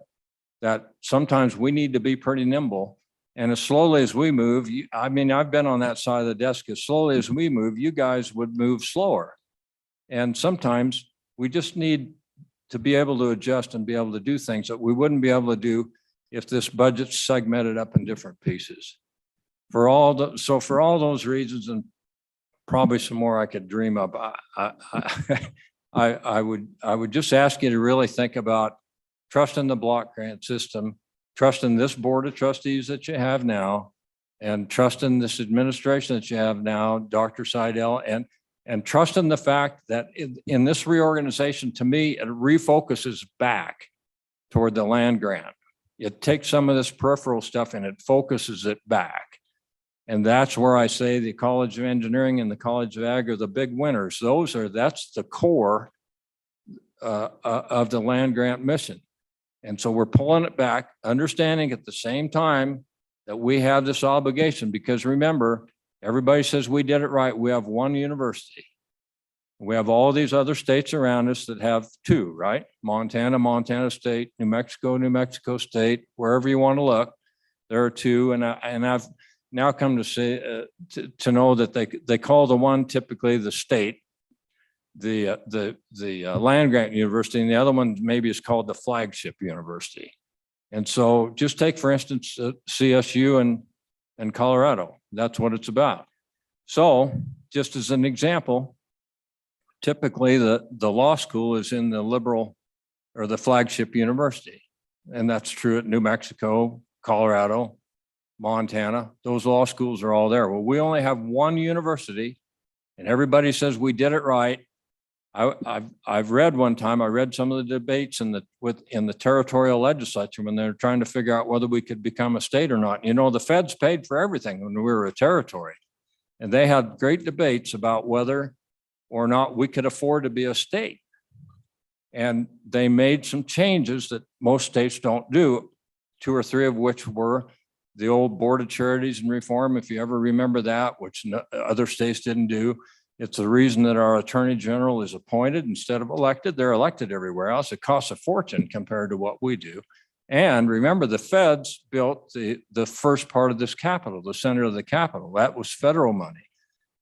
that sometimes we need to be pretty nimble. And as slowly as we move, I mean, I've been on that side of the desk, as slowly as we move, you guys would move slower. And sometimes we just need to be able to adjust and be able to do things that we wouldn't be able to do if this budget's segmented up in different pieces. For all those reasons, and probably some more I could dream of, I would just ask you to really think about trusting the block grant system, trusting this board of trustees that you have now, and trusting this administration that you have now, Dr. Seidel, and trusting the fact that in this reorganization, to me, it refocuses back toward the land grant. It takes some of this peripheral stuff and it focuses it back. And that's where I say the College of Engineering and the College of Ag are the big winners. That's the core of the land grant mission. And so we're pulling it back, understanding at the same time that we have this obligation, because remember, everybody says we did it right. We have one university. We have all these other states around us that have two, right? Montana, Montana State, New Mexico State, wherever you want to look, there are two. And I've now come to say to know that they call the one typically the state, the land grant university, and the other one maybe is called the flagship university. And so just take, for instance, CSU and Colorado. That's what it's about. So just as an example, typically the law school is in the liberal or the flagship university. And that's true at New Mexico, Colorado, Montana. Those law schools are all there. Well, we only have one university and everybody says we did it right. I've read one time, I read some of the debates in the territorial legislature when they're trying to figure out whether we could become a state or not. You know, the feds paid for everything when we were a territory. And they had great debates about whether or not we could afford to be a state. And they made some changes that most states don't do, 2 or 3 of which were the old Board of Charities and Reform, if you ever remember that, which other states didn't do. It's the reason that our Attorney General is appointed instead of elected. They're elected everywhere else. It costs a fortune compared to what we do. And remember, the feds built the first part of this Capitol, the center of the Capitol. That was federal money.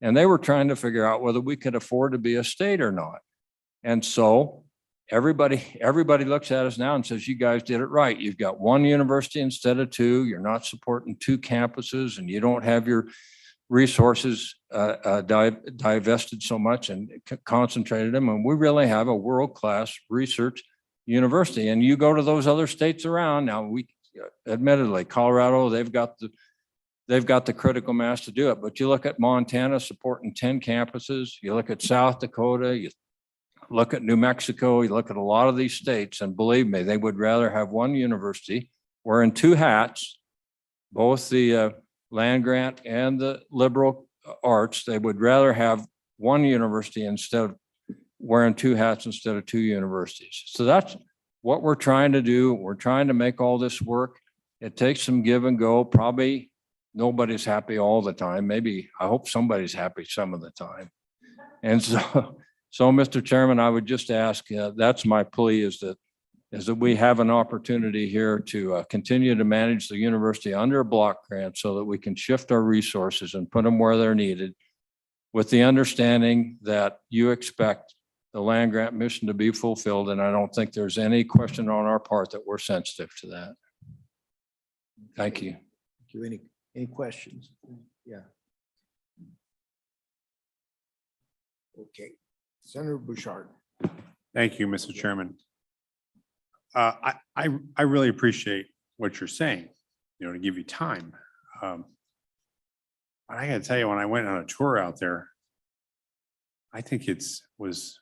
And they were trying to figure out whether we could afford to be a state or not. And so everybody looks at us now and says, you guys did it right. You've got one university instead of 2. You're not supporting 2 campuses and you don't have your resources divested so much and concentrated them. And we really have a world-class research university. And you go to those other states around now, we admittedly, Colorado, they've got the critical mass to do it. But you look at Montana supporting 10 campuses, you look at South Dakota, you look at New Mexico, you look at a lot of these states, and believe me, they would rather have one university wearing 2 hats, both the land grant and the liberal arts. They would rather have one university instead of wearing 2 hats instead of 2 universities. So that's what we're trying to do. We're trying to make all this work. It takes some give and go. Probably nobody's happy all the time. Maybe, I hope somebody's happy some of the time. And so Mr. Chairman, I would just ask, that's my plea, is that we have an opportunity here to continue to manage the university under a block grant so that we can shift our resources and put them where they're needed, with the understanding that you expect the land grant mission to be fulfilled. And I don't think there's any question on our part that we're sensitive to that. Thank you. Thank you. Any questions? Yeah. Okay. Senator Bouchard. Thank you, Mr. Chairman. I really appreciate what you're saying, to give you time. But I gotta tell you, when I went on a tour out there, I think was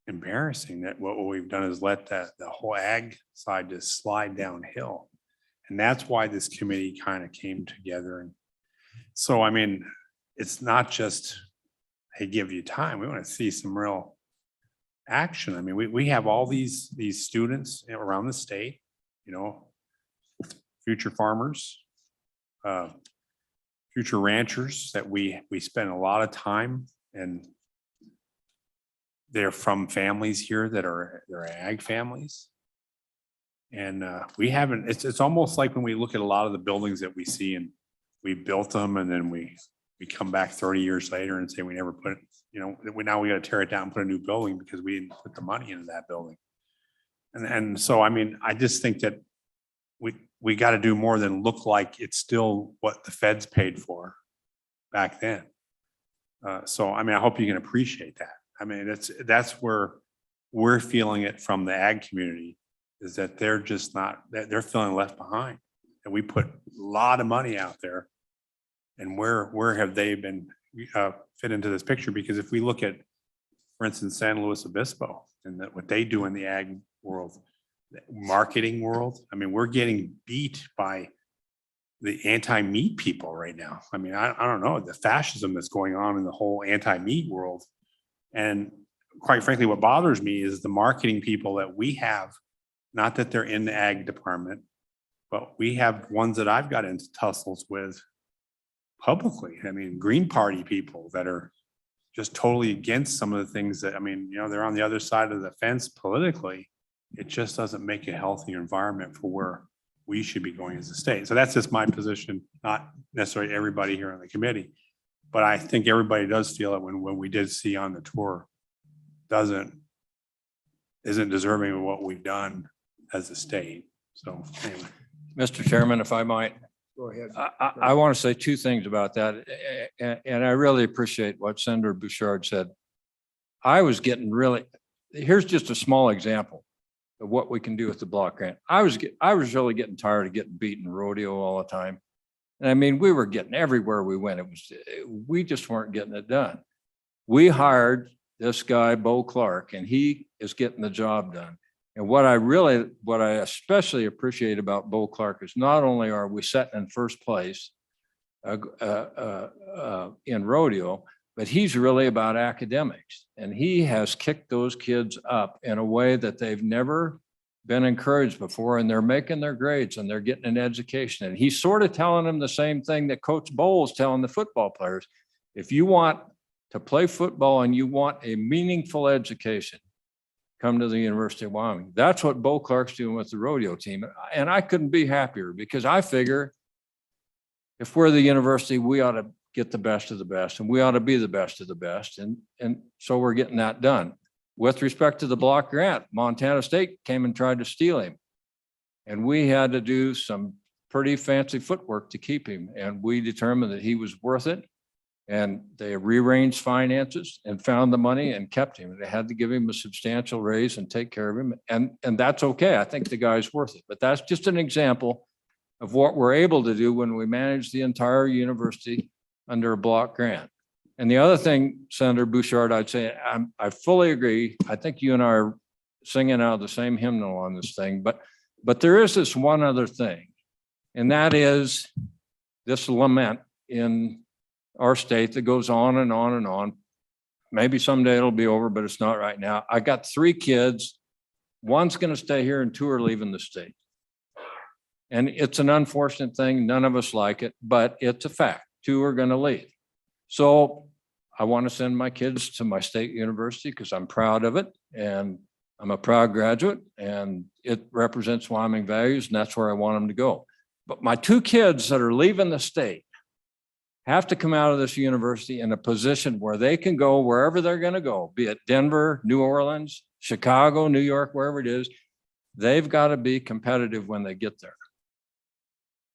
embarrassing that what we've done is let the whole ag side just slide downhill. And that's why this committee kind of came together. And so, I mean, it's not just, hey, give you time. We want to see some real action. I mean, we have all these students around the state, future farmers, future ranchers that we spend a lot of time, and they're from families here they're ag families. And we haven't, it's almost like when we look at a lot of the buildings that we see and we built them and then we come back 30 years later and say we never put, now we got to tear it down and put a new building because we didn't put the money into that building. And so, I mean, I just think that we got to do more than look like it's still what the feds paid for back then. So, I mean, I hope you can appreciate that. I mean, that's where we're feeling it from the ag community, is that they're just not, they're feeling left behind. And we put a lot of money out there. And where have they been fit into this picture? Because if we look at, for instance, San Luis Obispo and what they do in the ag world, the marketing world, I mean, we're getting beat by the anti-meat people right now. I mean, I don't know, the fascism that's going on in the whole anti-meat world. And quite frankly, what bothers me is the marketing people that we have, not that they're in the ag department, but we have ones that I've got into tussles with publicly. I mean, Green Party people that are just totally against some of the things that, I mean, they're on the other side of the fence politically. It just doesn't make a healthy environment for where we should be going as a state. So that's just my position, not necessarily everybody here on the committee, but I think everybody does feel it when we did see on the tour isn't deserving of what we've done as a state. So anyway. Mr. Chairman, if I might, Go ahead. I want to say two things about that. And I really appreciate what Senator Bouchard said. I was getting really, here's just a small example of what we can do with the block grant. I was really getting tired of getting beaten rodeo all the time. And I mean, we were getting everywhere we went. We just weren't getting it done. We hired this guy, Bo Clark, and he is getting the job done. And what I especially appreciate about Bo Clark is not only are we sitting in first place in rodeo, but he's really about academics. And he has kicked those kids up in a way that they've never been encouraged before, and they're making their grades and they're getting an education. And he's sort of telling them the same thing that Coach Bowles telling the football players. If you want to play football and you want a meaningful education, come to the University of Wyoming. That's what Bo Clark's doing with the rodeo team. And I couldn't be happier, because I figure if we're the university, we ought to get the best of the best, and we ought to be the best of the best. And so we're getting that done. With respect to the block grant, Montana State came and tried to steal him. And we had to do some pretty fancy footwork to keep him. And we determined that he was worth it. And they rearranged finances and found the money and kept him. They had to give him a substantial raise and take care of him. And that's okay. I think the guy's worth it. But that's just an example of what we're able to do when we manage the entire university under a block grant. And the other thing, Senator Bouchard, I'd say, I fully agree. I think you and I are singing out of the same hymnal on this thing. But there is this one other thing, and that is this lament in our state that goes on and on and on. Maybe someday it'll be over, but it's not right now. I got 3 kids. One's going to stay here and 2 are leaving the state. And it's an unfortunate thing. None of us like it, but it's a fact. 2 are going to leave. So I want to send my kids to my state university because I'm proud of it. And I'm a proud graduate, and it represents Wyoming values, and that's where I want them to go. But my 2 kids that are leaving the state have to come out of this university in a position where they can go wherever they're going to go, be it Denver, New Orleans, Chicago, New York, wherever it is. They've got to be competitive when they get there.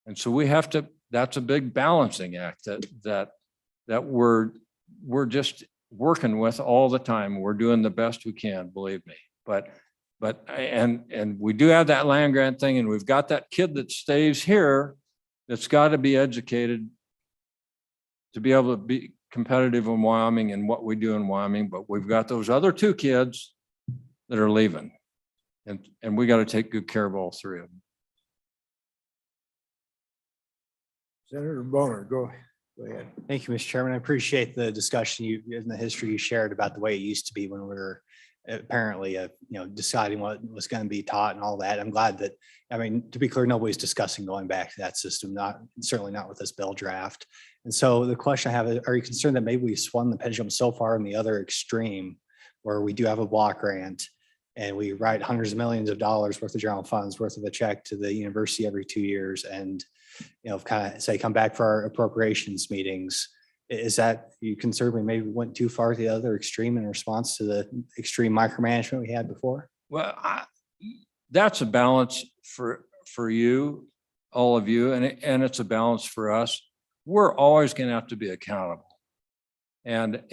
And so we have to, that's a big balancing act that we're just working with all the time. We're doing the best we can, believe me. But we do have that land grant thing, and we've got that kid that stays here that's got to be educated to be able to be competitive in Wyoming and what we do in Wyoming. But we've got those other 2 kids that are leaving, and we got to take good care of all 3 of them. Senator Boner, go ahead. Thank you, Mr. Chairman. I appreciate the discussion and the history you shared about the way it used to be when we were apparently, deciding what was going to be taught and all that. I'm glad that, I mean, to be clear, nobody's discussing going back to that system, certainly not with this bill draft. And so the question I have is, are you concerned that maybe we've swung the pendulum so far in the other extreme where we do have a block grant and we write hundreds of millions of dollars worth of general funds worth of a check to the university every 2 years and, kind of say, come back for our appropriations meetings? Is that, you concerned we maybe went too far to the other extreme in response to the extreme micromanagement we had before? Well, that's a balance for you, all of you, and it's a balance for us. We're always going to have to be accountable. And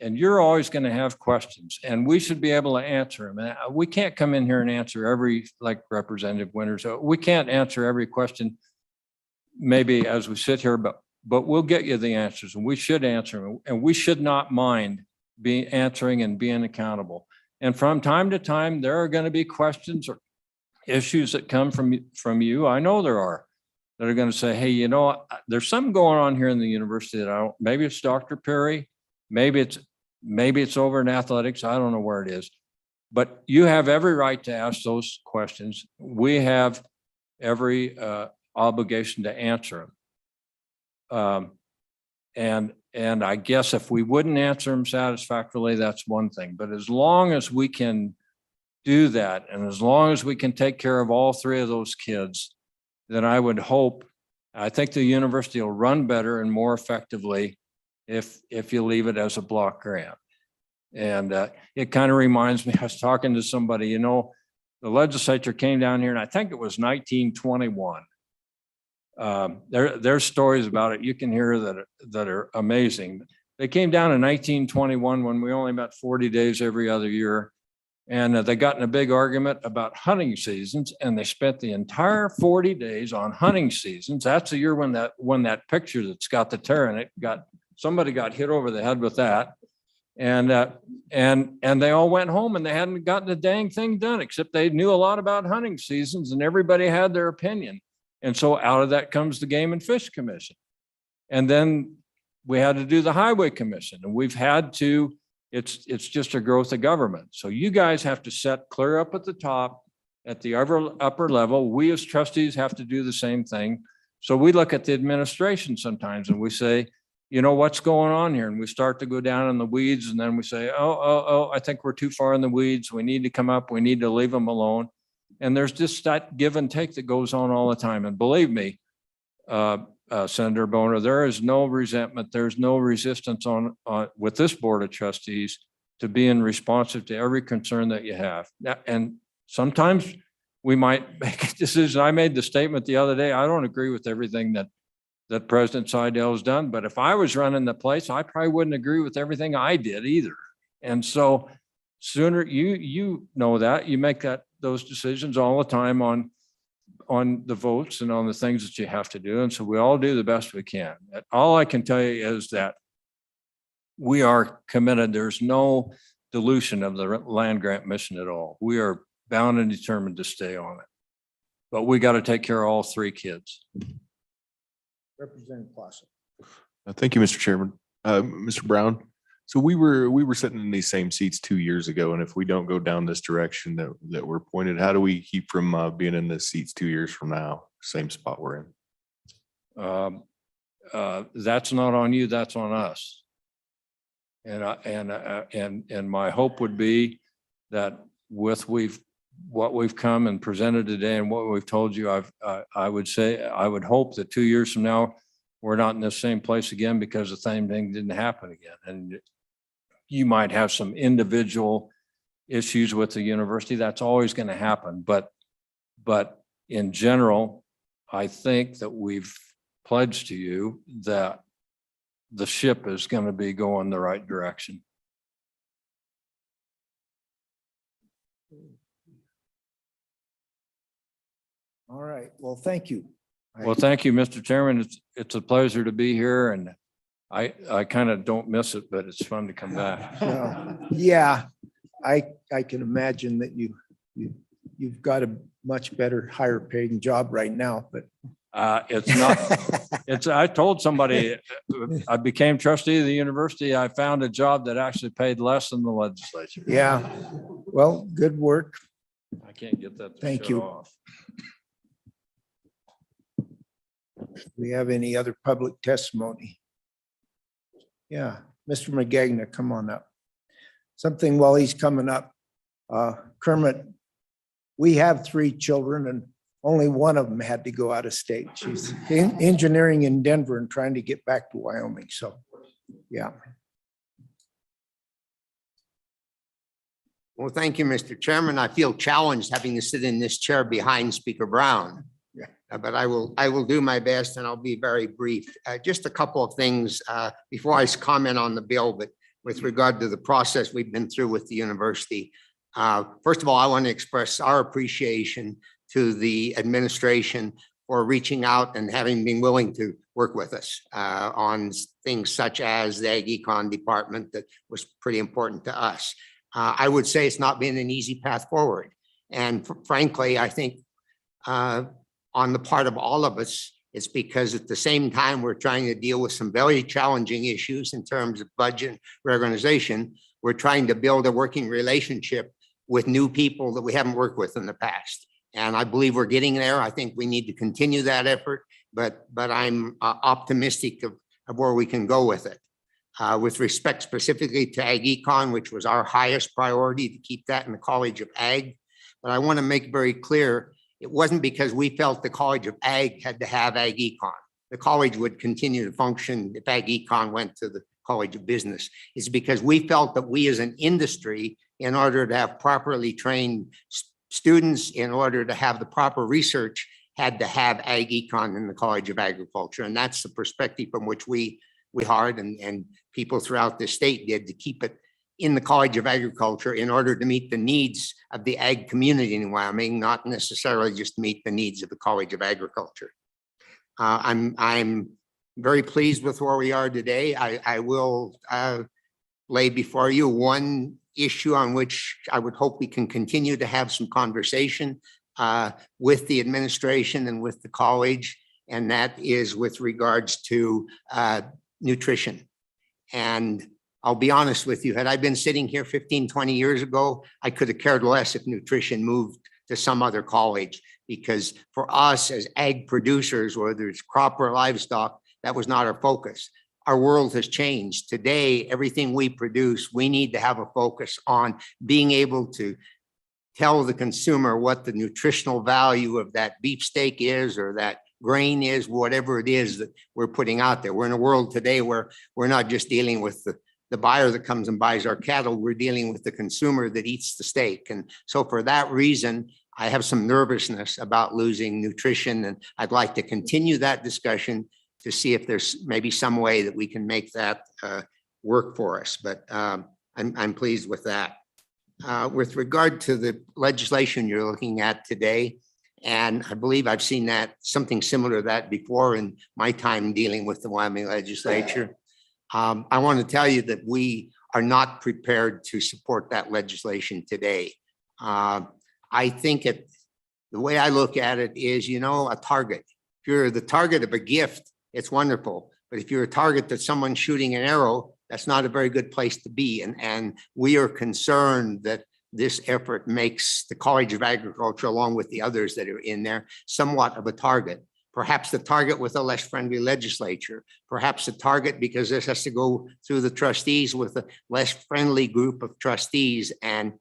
you're always going to have questions, and we should be able to answer them. And we can't come in here and answer every, like Representative Winters, we can't answer every question maybe as we sit here, but we'll get you the answers, and we should answer them, and we should not mind answering and being accountable. And from time to time, there are going to be questions or issues that come from you. I know there are, that are going to say, hey, there's something going on here in the university that maybe it's Dr. Perry, maybe it's over in athletics. I don't know where it is, but you have every right to ask those questions. We have every obligation to answer them. And I guess if we wouldn't answer them satisfactorily, that's one thing. But as long as we can do that, and as long as we can take care of all 3 of those kids, then I would hope, I think the university will run better and more effectively if you leave it as a block grant. And it kind of reminds me, I was talking to somebody, the the legislature came down here, and I think it was 1921. There's stories about it. You can hear that are amazing. They came down in 1921 when we only met 40 days every other year. And they got in a big argument about hunting seasons, and they spent the entire 40 days on hunting seasons. That's the year when that picture that's got the tear in it somebody got hit over the head with that. And they all went home and they hadn't gotten the dang thing done, except they knew a lot about hunting seasons and everybody had their opinion. And so out of that comes the Game and Fish Commission. And then we had to do the Highway Commission, and we've had to, it's just a growth of government. So you guys have to set clear up at the top, at the upper level. We as trustees have to do the same thing. So we look at the administration sometimes and we say, you know, what's going on here? And we start to go down in the weeds, and then we say, oh, I think we're too far in the weeds. We need to come up. We need to leave them alone. And there's just that give and take that goes on all the time. And believe me, Senator Boner, there is no resentment. There's no resistance on with this Board of Trustees to being responsive to every concern that you have. And sometimes we might make a decision. I made the statement the other day, I don't agree with everything that President Seidel has done, but if I was running the place, I probably wouldn't agree with everything I did either. And so sooner, you know that, you make those decisions all the time on the votes and on the things that you have to do. And so we all do the best we can. All I can tell you is that we are committed. There's no dilution of the land grant mission at all. We are bound and determined to stay on it. But we got to take care of all three kids. Representative Clausen. Thank you, Mr. Chairman. Mr. Brown, so we were sitting in these same seats 2 years ago, and if we don't go down this direction that we're pointed, how do we keep from being in the seats 2 years from now, same spot we're in? That's not on you, that's on us. And my hope would be that with what we've come and presented today and what we've told you, I would hope that 2 years from now, we're not in the same place again because the same thing didn't happen again. And you might have some individual issues with the university. That's always going to happen. But in general, I think that we've pledged to you that the ship is going to be going the right direction. All right. Well, thank you. Well, thank you, Mr. Chairman. It's a pleasure to be here, and I kind of don't miss it, but it's fun to come back. Yeah, I can imagine that you've got a much better, higher paying job right now, but it's not, I told somebody I became trustee of the university. I found a job that actually paid less than the legislature. yeah. Well, good work. I can't get that. Thank you. Off. Do we have any other public testimony? Yeah, Mr. McGagna, come on up. Something while he's coming up. Kermit, we have 3 children and only one of them had to go out of state. She's engineering in Denver and trying to get back to Wyoming. So, yeah. Well, thank you, Mr. Chairman. I feel challenged having to sit in this chair behind Speaker Brown. But I will do my best and I'll be very brief. Just a couple of things before I comment on the bill, but with regard to the process we've been through with the university. First of all, I want to express our appreciation to the administration for reaching out and having been willing to work with us on things such as the Ag Econ department that was pretty important to us. I would say it's not been an easy path forward. And frankly, I think on the part of all of us, it's because at the same time, we're trying to deal with some very challenging issues in terms of budget reorganization. We're trying to build a working relationship with new people that we haven't worked with in the past. And I believe we're getting there. I think we need to continue that effort, but I'm optimistic of where we can go with it. With respect specifically to Ag Econ, which was our highest priority to keep that in the College of Ag. But I want to make very clear, it wasn't because we felt the College of Ag had to have Ag Econ. The college would continue to function if Ag Econ went to the College of Business. It's because we felt that we as an industry, in order to have properly trained students, in order to have the proper research, had to have ag econ in the College of Agriculture. And that's the perspective from which we hired and people throughout the state did to keep it in the College of Agriculture in order to meet the needs of the ag community in Wyoming, not necessarily just meet the needs of the College of Agriculture. I'm very pleased with where we are today. I will lay before you one issue on which I would hope we can continue to have some conversation with the administration and with the college, and that is with regards to nutrition. And I'll be honest with you, had I been sitting here 15, 20 years ago, I could have cared less if nutrition moved to some other college, because for us as ag producers, whether it's crop or livestock, that was not our focus. Our world has changed. Today, everything we produce, we need to have a focus on being able to tell the consumer what the nutritional value of that beefsteak is, or that grain is, whatever it is that we're putting out there. We're in a world today where we're not just dealing with the buyer that comes and buys our cattle, we're dealing with the consumer that eats the steak. And so for that reason, I have some nervousness about losing nutrition, and I'd like to continue that discussion to see if there's maybe some way that we can make that work for us. But I'm pleased with that. With regard to the legislation you're looking at today, and I believe I've seen that something similar to that before in my time dealing with the Wyoming legislature. I want to tell you that we are not prepared to support that legislation today. I think the way I look at it is, you know, a target. If you're the target of a gift, it's wonderful. But if you're a target that someone's shooting an arrow, that's not a very good place to be. And we are concerned that this effort makes the College of Agriculture, along with the others that are in there, somewhat of a target. Perhaps the target with a less friendly legislature, perhaps the target because this has to go through the trustees with a less friendly group of trustees. And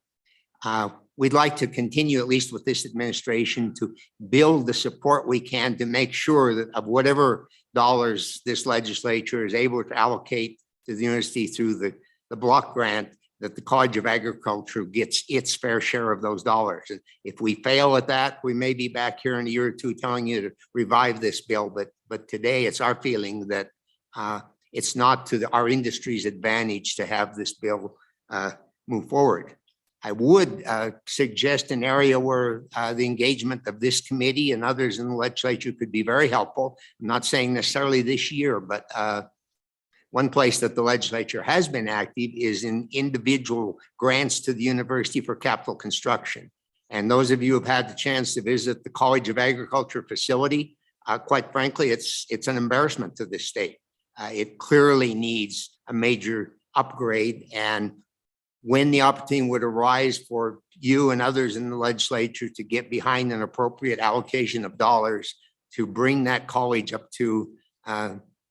we'd like to continue, at least with this administration, to build the support we can to make sure that of whatever dollars this legislature is able to allocate to the university through the block grant, that the College of Agriculture gets its fair share of those dollars. And if we fail at that, we may be back here in a year or two telling you to revive this bill. But today it's our feeling that it's not to our industry's advantage to have this bill move forward. I would suggest an area where the engagement of this committee and others in the legislature could be very helpful. I'm not saying necessarily this year, but one place that the legislature has been active is in individual grants to the university for capital construction. And those of you who have had the chance to visit the College of Agriculture facility, quite frankly, it's an embarrassment to this state. It clearly needs a major upgrade. And when the opportunity would arise for you and others in the legislature to get behind an appropriate allocation of dollars to bring that college up to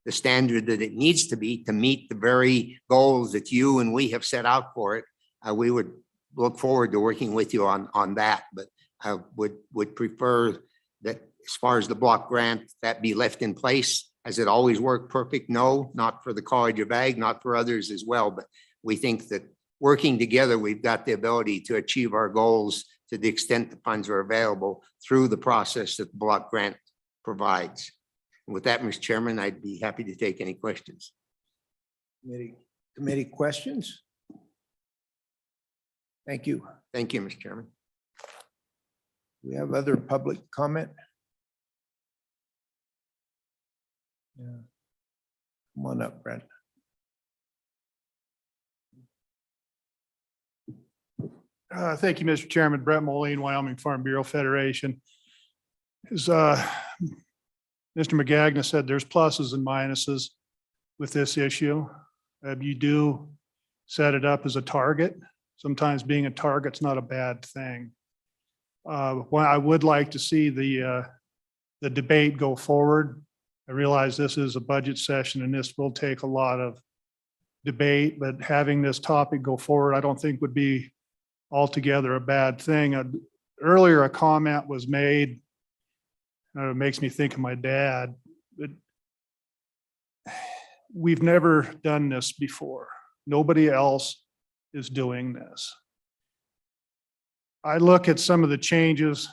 the standard that it needs to be to meet the very goals that you and we have set out for it, we would look forward to working with you on that. But I would prefer that as far as the block grant, that be left in place. Has it always worked perfect? No, not for the College of Ag, not for others as well. But we think that working together, we've got the ability to achieve our goals to the extent the funds are available through the process that the block grant provides. And with that, Mr. Chairman, I'd be happy to take any questions. Committee questions? Thank you. Thank you, Mr. Chairman. We have other public comment? Yeah. Come on up, Brent. Thank you, Mr. Chairman. Brett Moline, Wyoming Farm Bureau Federation. As Mr. McGagna said, there's pluses and minuses with this issue. You do set it up as a target. Sometimes being a target's not a bad thing. Well, I would like to see the debate go forward. I realize this is a budget session and this will take a lot of debate, but having this topic go forward, I don't think would be altogether a bad thing. Earlier, a comment was made. It makes me think of my dad. But we've never done this before. Nobody else is doing this. I look at some of the changes.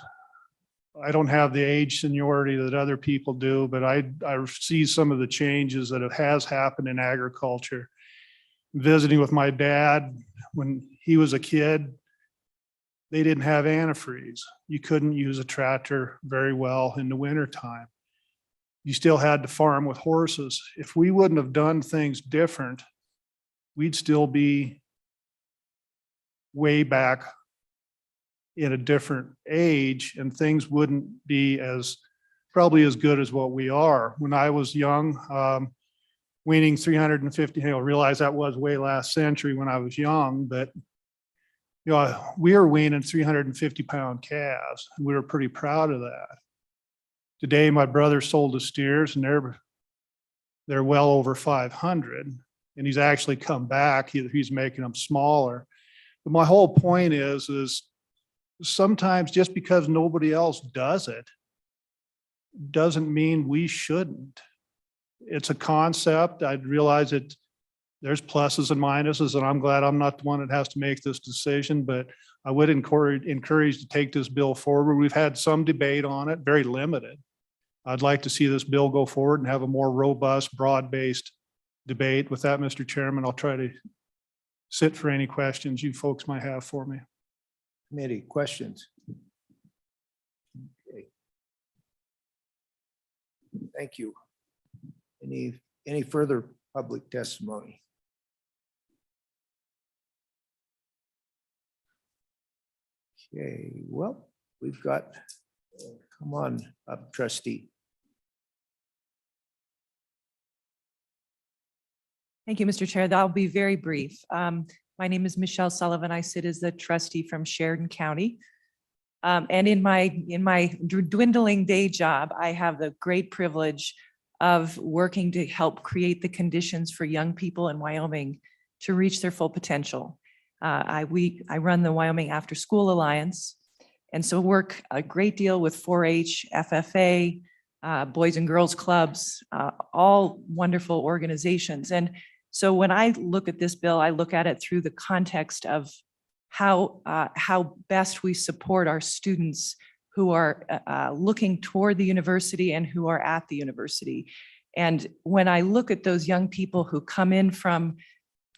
I don't have the age seniority that other people do, but I see some of the changes that has happened in agriculture. Visiting with my dad when he was a kid, they didn't have antifreeze. You couldn't use a tractor very well in the wintertime. You still had to farm with horses. If we wouldn't have done things different, we'd still be way back in a different age, and things wouldn't be probably as good as what we are. When I was young, weaning 350, realize that was way last century when I was young, but we were weaning 350-pound calves. We were pretty proud of that. Today, my brother sold his steers and they're well over 500, and he's actually come back. He's making them smaller. But my whole point is sometimes just because nobody else does it doesn't mean we shouldn't. It's a concept. I'd realize that there's pluses and minuses, and I'm glad I'm not the one that has to make this decision, but I would encourage to take this bill forward. We've had some debate on it, very limited. I'd like to see this bill go forward and have a more robust, broad-based debate. With that, Mr. Chairman, I'll try to sit for any questions you folks might have for me. Committee, questions? Okay. Thank you. Any further public testimony? Okay, well, we've got, come on up, trustee. Thank you, Mr. Chair. That'll be very brief. My name is Michelle Sullivan. I sit as the trustee from Sheridan County. And in my dwindling day job, I have the great privilege of working to help create the conditions for young people in Wyoming to reach their full potential. I run the Wyoming After School Alliance, and so work a great deal with 4-H, FFA, Boys and Girls Clubs, all wonderful organizations. And so when I look at this bill, I look at it through the context of how best we support our students who are looking toward the university and who are at the university. And when I look at those young people who come in from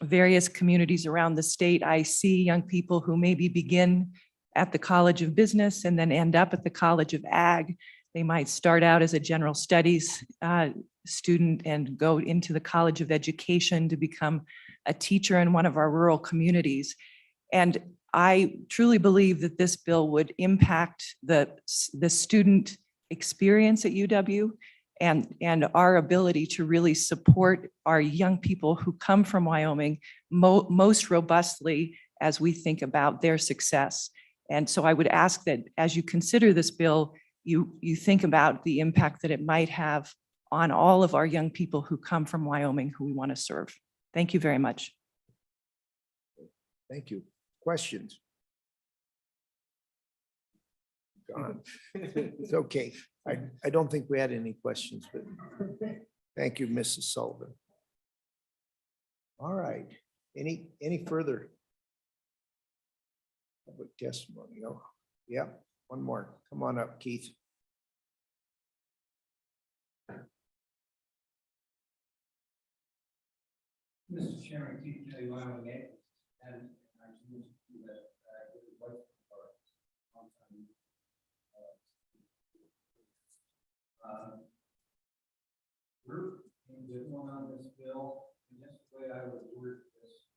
various communities around the state, I see young people who maybe begin at the College of Business and then end up at the College of Ag. They might start out as a general studies student and go into the College of Education to become a teacher in one of our rural communities. And I truly believe that this bill would impact the student experience at UW and our ability to really support our young people who come from Wyoming most robustly as we think about their success. And so I would ask that as you consider this bill, you think about the impact that it might have on all of our young people who come from Wyoming who we want to serve. Thank you very much. Thank you. Questions? Gone. It's okay. I don't think we had any questions, but thank you, Mrs. Sullivan. All right. Any further public testimony? Oh, yeah, one more. Come on up, Keith. Mr. Chairman, Keith Kelly, Wyoming, and I just that we're in good one on this bill, and that's the way I would word this.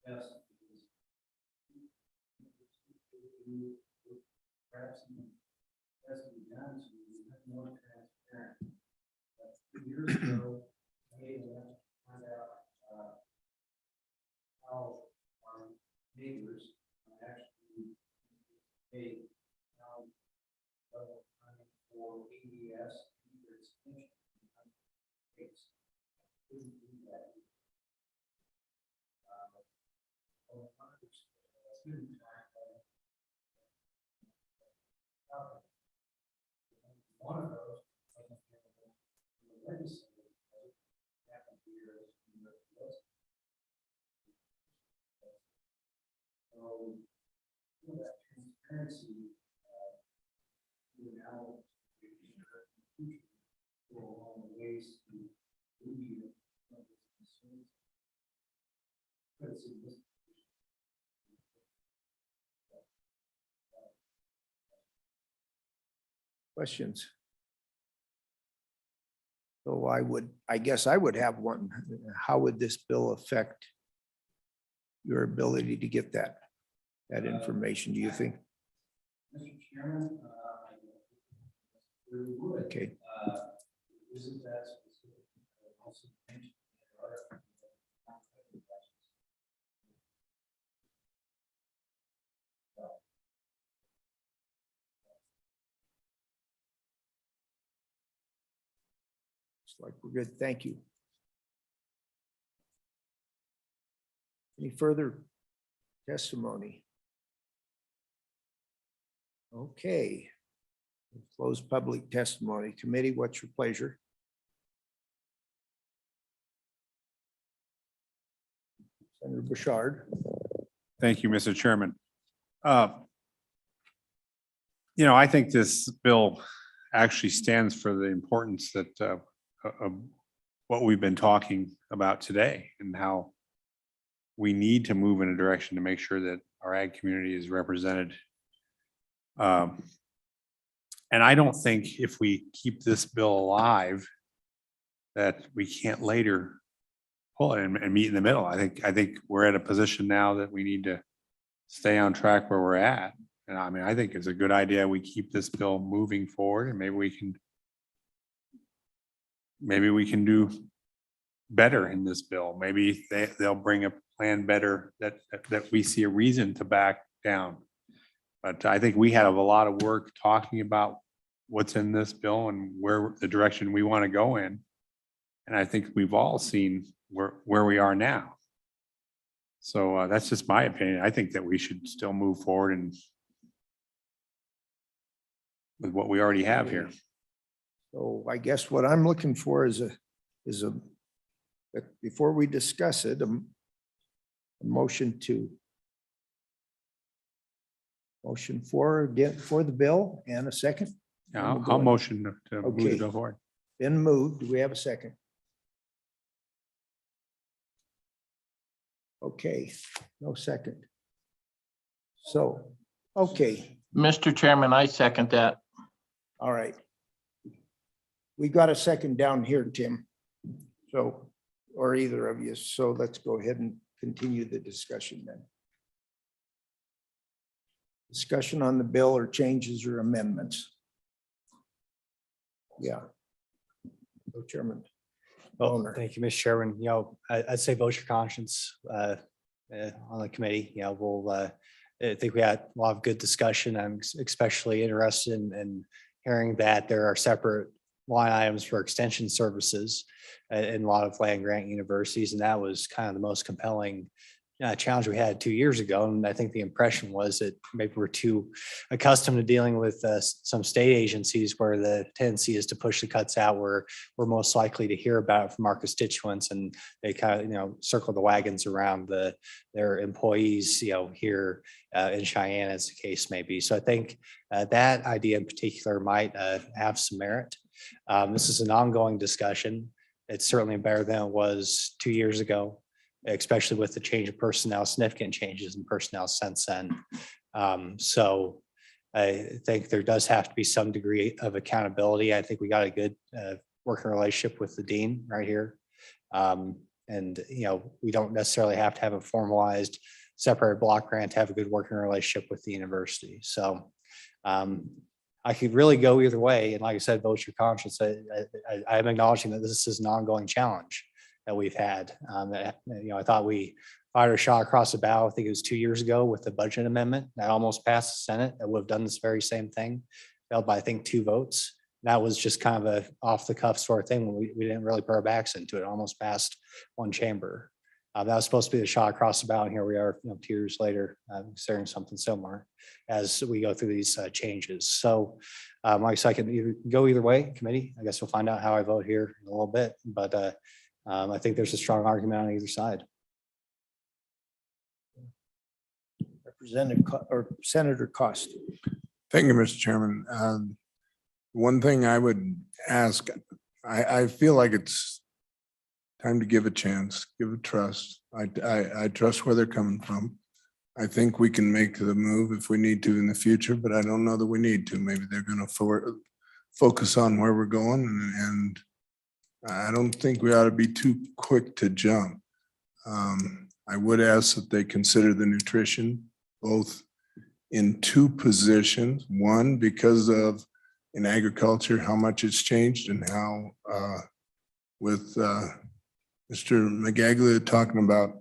Yes, perhaps has to be done to be more transparent. 2 years ago, I made enough to find out how our neighbors actually paid for ADS either extension rates. Couldn't do that. One of those legislative happened here in the West. So transparency, now go along the ways to alleviate some of these concerns. But it's in this Questions? So I guess I would have one. How would this bill affect your ability to get that information, do you think? Mr. Chairman, really would. Okay. Isn't that specific? Also mentioned there are Looks like we're good. Thank you. Any further testimony? Okay. We'll close public testimony. Committee, what's your pleasure? Senator Bouchard. Thank you, Mr. Chairman. You know, I think this bill actually stands for the importance that of what we've been talking about today and how we need to move in a direction to make sure that our ag community is represented. And I don't think if we keep this bill alive, that we can't later pull it and meet in the middle. I think we're at a position now that we need to stay on track where we're at. And I mean, I think it's a good idea we keep this bill moving forward, and maybe we can do better in this bill. Maybe they'll bring a plan better that we see a reason to back down. But I think we have a lot of work talking about what's in this bill and where the direction we want to go in. And I think we've all seen where we are now. So that's just my opinion. I think that we should still move forward and with what we already have here. So I guess what I'm looking for is before we discuss it, a motion for the bill and a second. I'll motion to move Okay. the bill forward. Been moved. Do we have a second? Okay, no second. So, okay, Mr. Chairman, I second that. all right. We got a second down here, Tim. So, or either of you. So let's go ahead and continue the discussion then. Discussion on the bill or changes or amendments. Yeah. So Chairman. Well, thank you, Mr. Chairman. You know, I'd say vote your conscience on the committee. You know, we'll, I think we had a lot of good discussion. I'm especially interested in hearing that there are separate line items for extension services in a lot of land grant universities. And that was kind of the most compelling challenge we had 2 years ago. And I think the impression was that maybe we're too accustomed to dealing with some state agencies where the tendency is to push the cuts out where we're most likely to hear about it from our constituents, and they kind of, you know, circle the wagons around their employees, you know, here in Cheyenne, as the case may be. So I think that idea in particular might have some merit. This is an ongoing discussion. It's certainly better than it was 2 years ago, especially with the change of personnel, significant changes in personnel since then. So I think there does have to be some degree of accountability. I think we got a good working relationship with the dean right here. And, you know, we don't necessarily have to have a formalized separate block grant to have a good working relationship with the university. So I could really go either way. And like I said, vote your conscience. I'm acknowledging that this is an ongoing challenge that we've had. You know, I thought we fired a shot across the bow. I think it was 2 years ago with the budget amendment that almost passed the Senate. That would have done this very same thing, failed by I think 2 votes. That was just kind of a off the cuff sort of thing when we didn't really put our backs into it. Almost passed one chamber. That was supposed to be the shot across the bow, and here we are, you know, 2 years later, considering something similar as we go through these changes. So, like I said, I can go either way. Committee, I guess we'll find out how I vote here in a little bit, but I think there's a strong argument on either side. Senator Cost. Thank you, Mr. Chairman. One thing I would ask, I feel like it's time to give a chance, give a trust. I trust where they're coming from. I think we can make the move if we need to in the future, but I don't know that we need to. Maybe they're going to focus on where we're going, and I don't think we ought to be too quick to jump. I would ask that they consider the nutrition both in two positions. One, because of in agriculture, how much it's changed and how with Mr. Magaglia talking about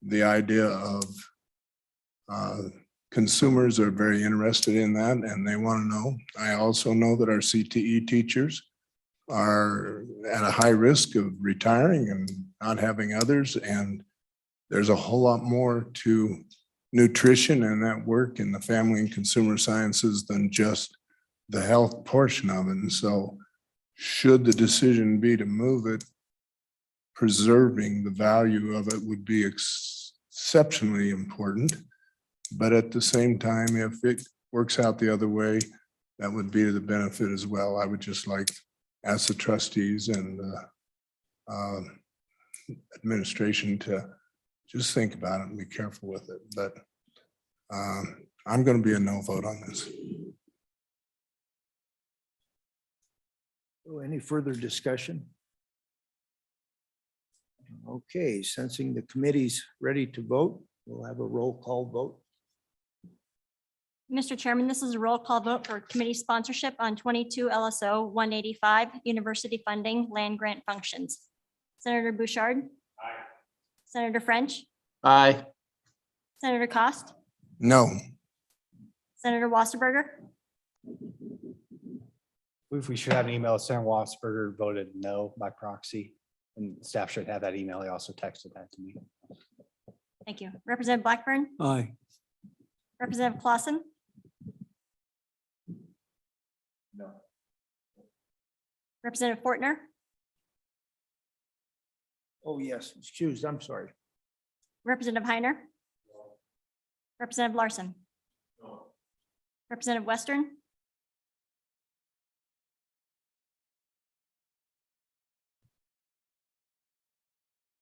the idea of consumers are very interested in that and they want to know. I also know that our CTE teachers are at a high risk of retiring and not having others. And there's a whole lot more to nutrition and that work in the family and consumer sciences than just the health portion of it. And so should the decision be to move it, preserving the value of it would be exceptionally important. But at the same time, if it works out the other way, that would be to the benefit as well. I would just like to ask the trustees and administration to just think about it and be careful with it. But I'm going to be a no vote on this. So any further discussion? Okay, sensing the committee's ready to vote, we'll have a roll call vote. Mr. Chairman, this is a roll call vote for committee sponsorship on 22 LSO 185 university funding land grant functions. Senator Bouchard. Aye. Senator French. Aye. Senator Cost. No. Senator Wasserberger. We should have an email. Senator Wasserberger voted no by proxy, and staff should have that email. He also texted that to me. Thank you. Representative Blackburn. Aye. Representative Clausen. No. Representative Fortner. Oh, yes, excused, I'm sorry. Representative Heiner. Representative Larson. Representative Western.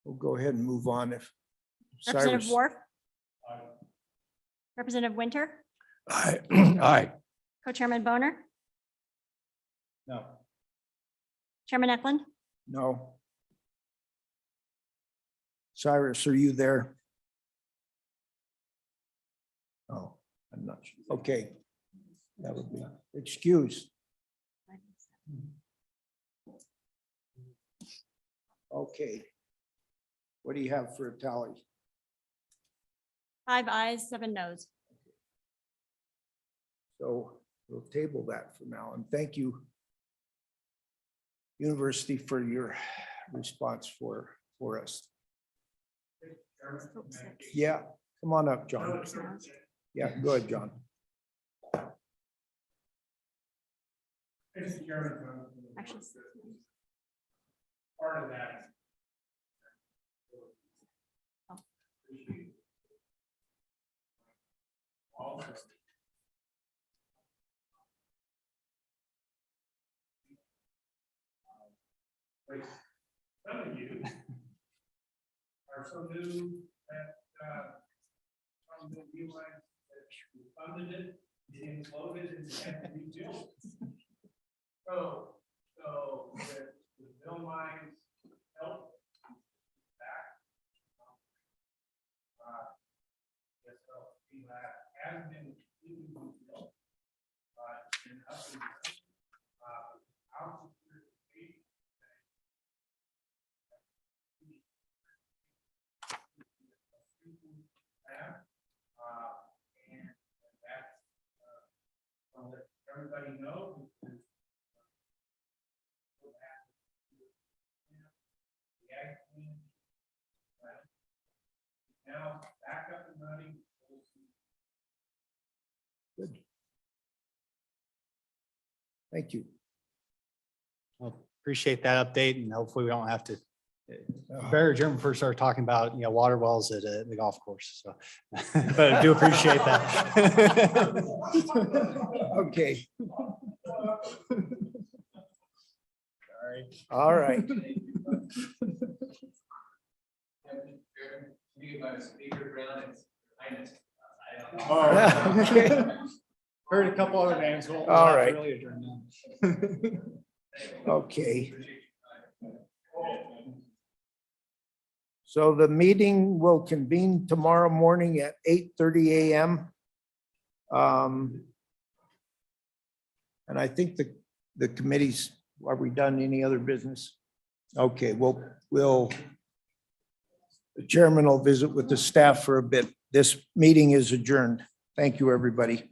We'll go ahead and move on if Representative Cyrus. Wharf. Representative Winter. Aye. Aye. Co-chairman Boner. No. Chairman Eklund. No. Cyrus, are you there? Oh, I'm not sure. Okay. That would be excused. Okay. What do you have for a tally? 5 ayes, 7 noes. So we'll table that for now. And thank you, University, for your response for us. Yeah, come on up, John. Yeah, go ahead, John. Actually, Part of that. Some of you are so new that from the realize that you funded it, you imploded and you had to rebuild. So with Bill Mines help back. Yes, so that has been completely rebuilt. And up and out. And that's I'll let everybody know. Now back up and running. Good. Thank you. Well, appreciate that update, and hopefully we don't have to Barry German first started talking about, water wells at the golf course, so. But I do appreciate that. Okay. All right. Okay. Heard a couple other names. We'll All have to right. really adjourn now. Okay. So the meeting will convene tomorrow morning at 8:30 a.m. And I think the committees, are we done any other business? Okay, we'll, the chairman will visit with the staff for a bit. This meeting is adjourned. Thank you, everybody.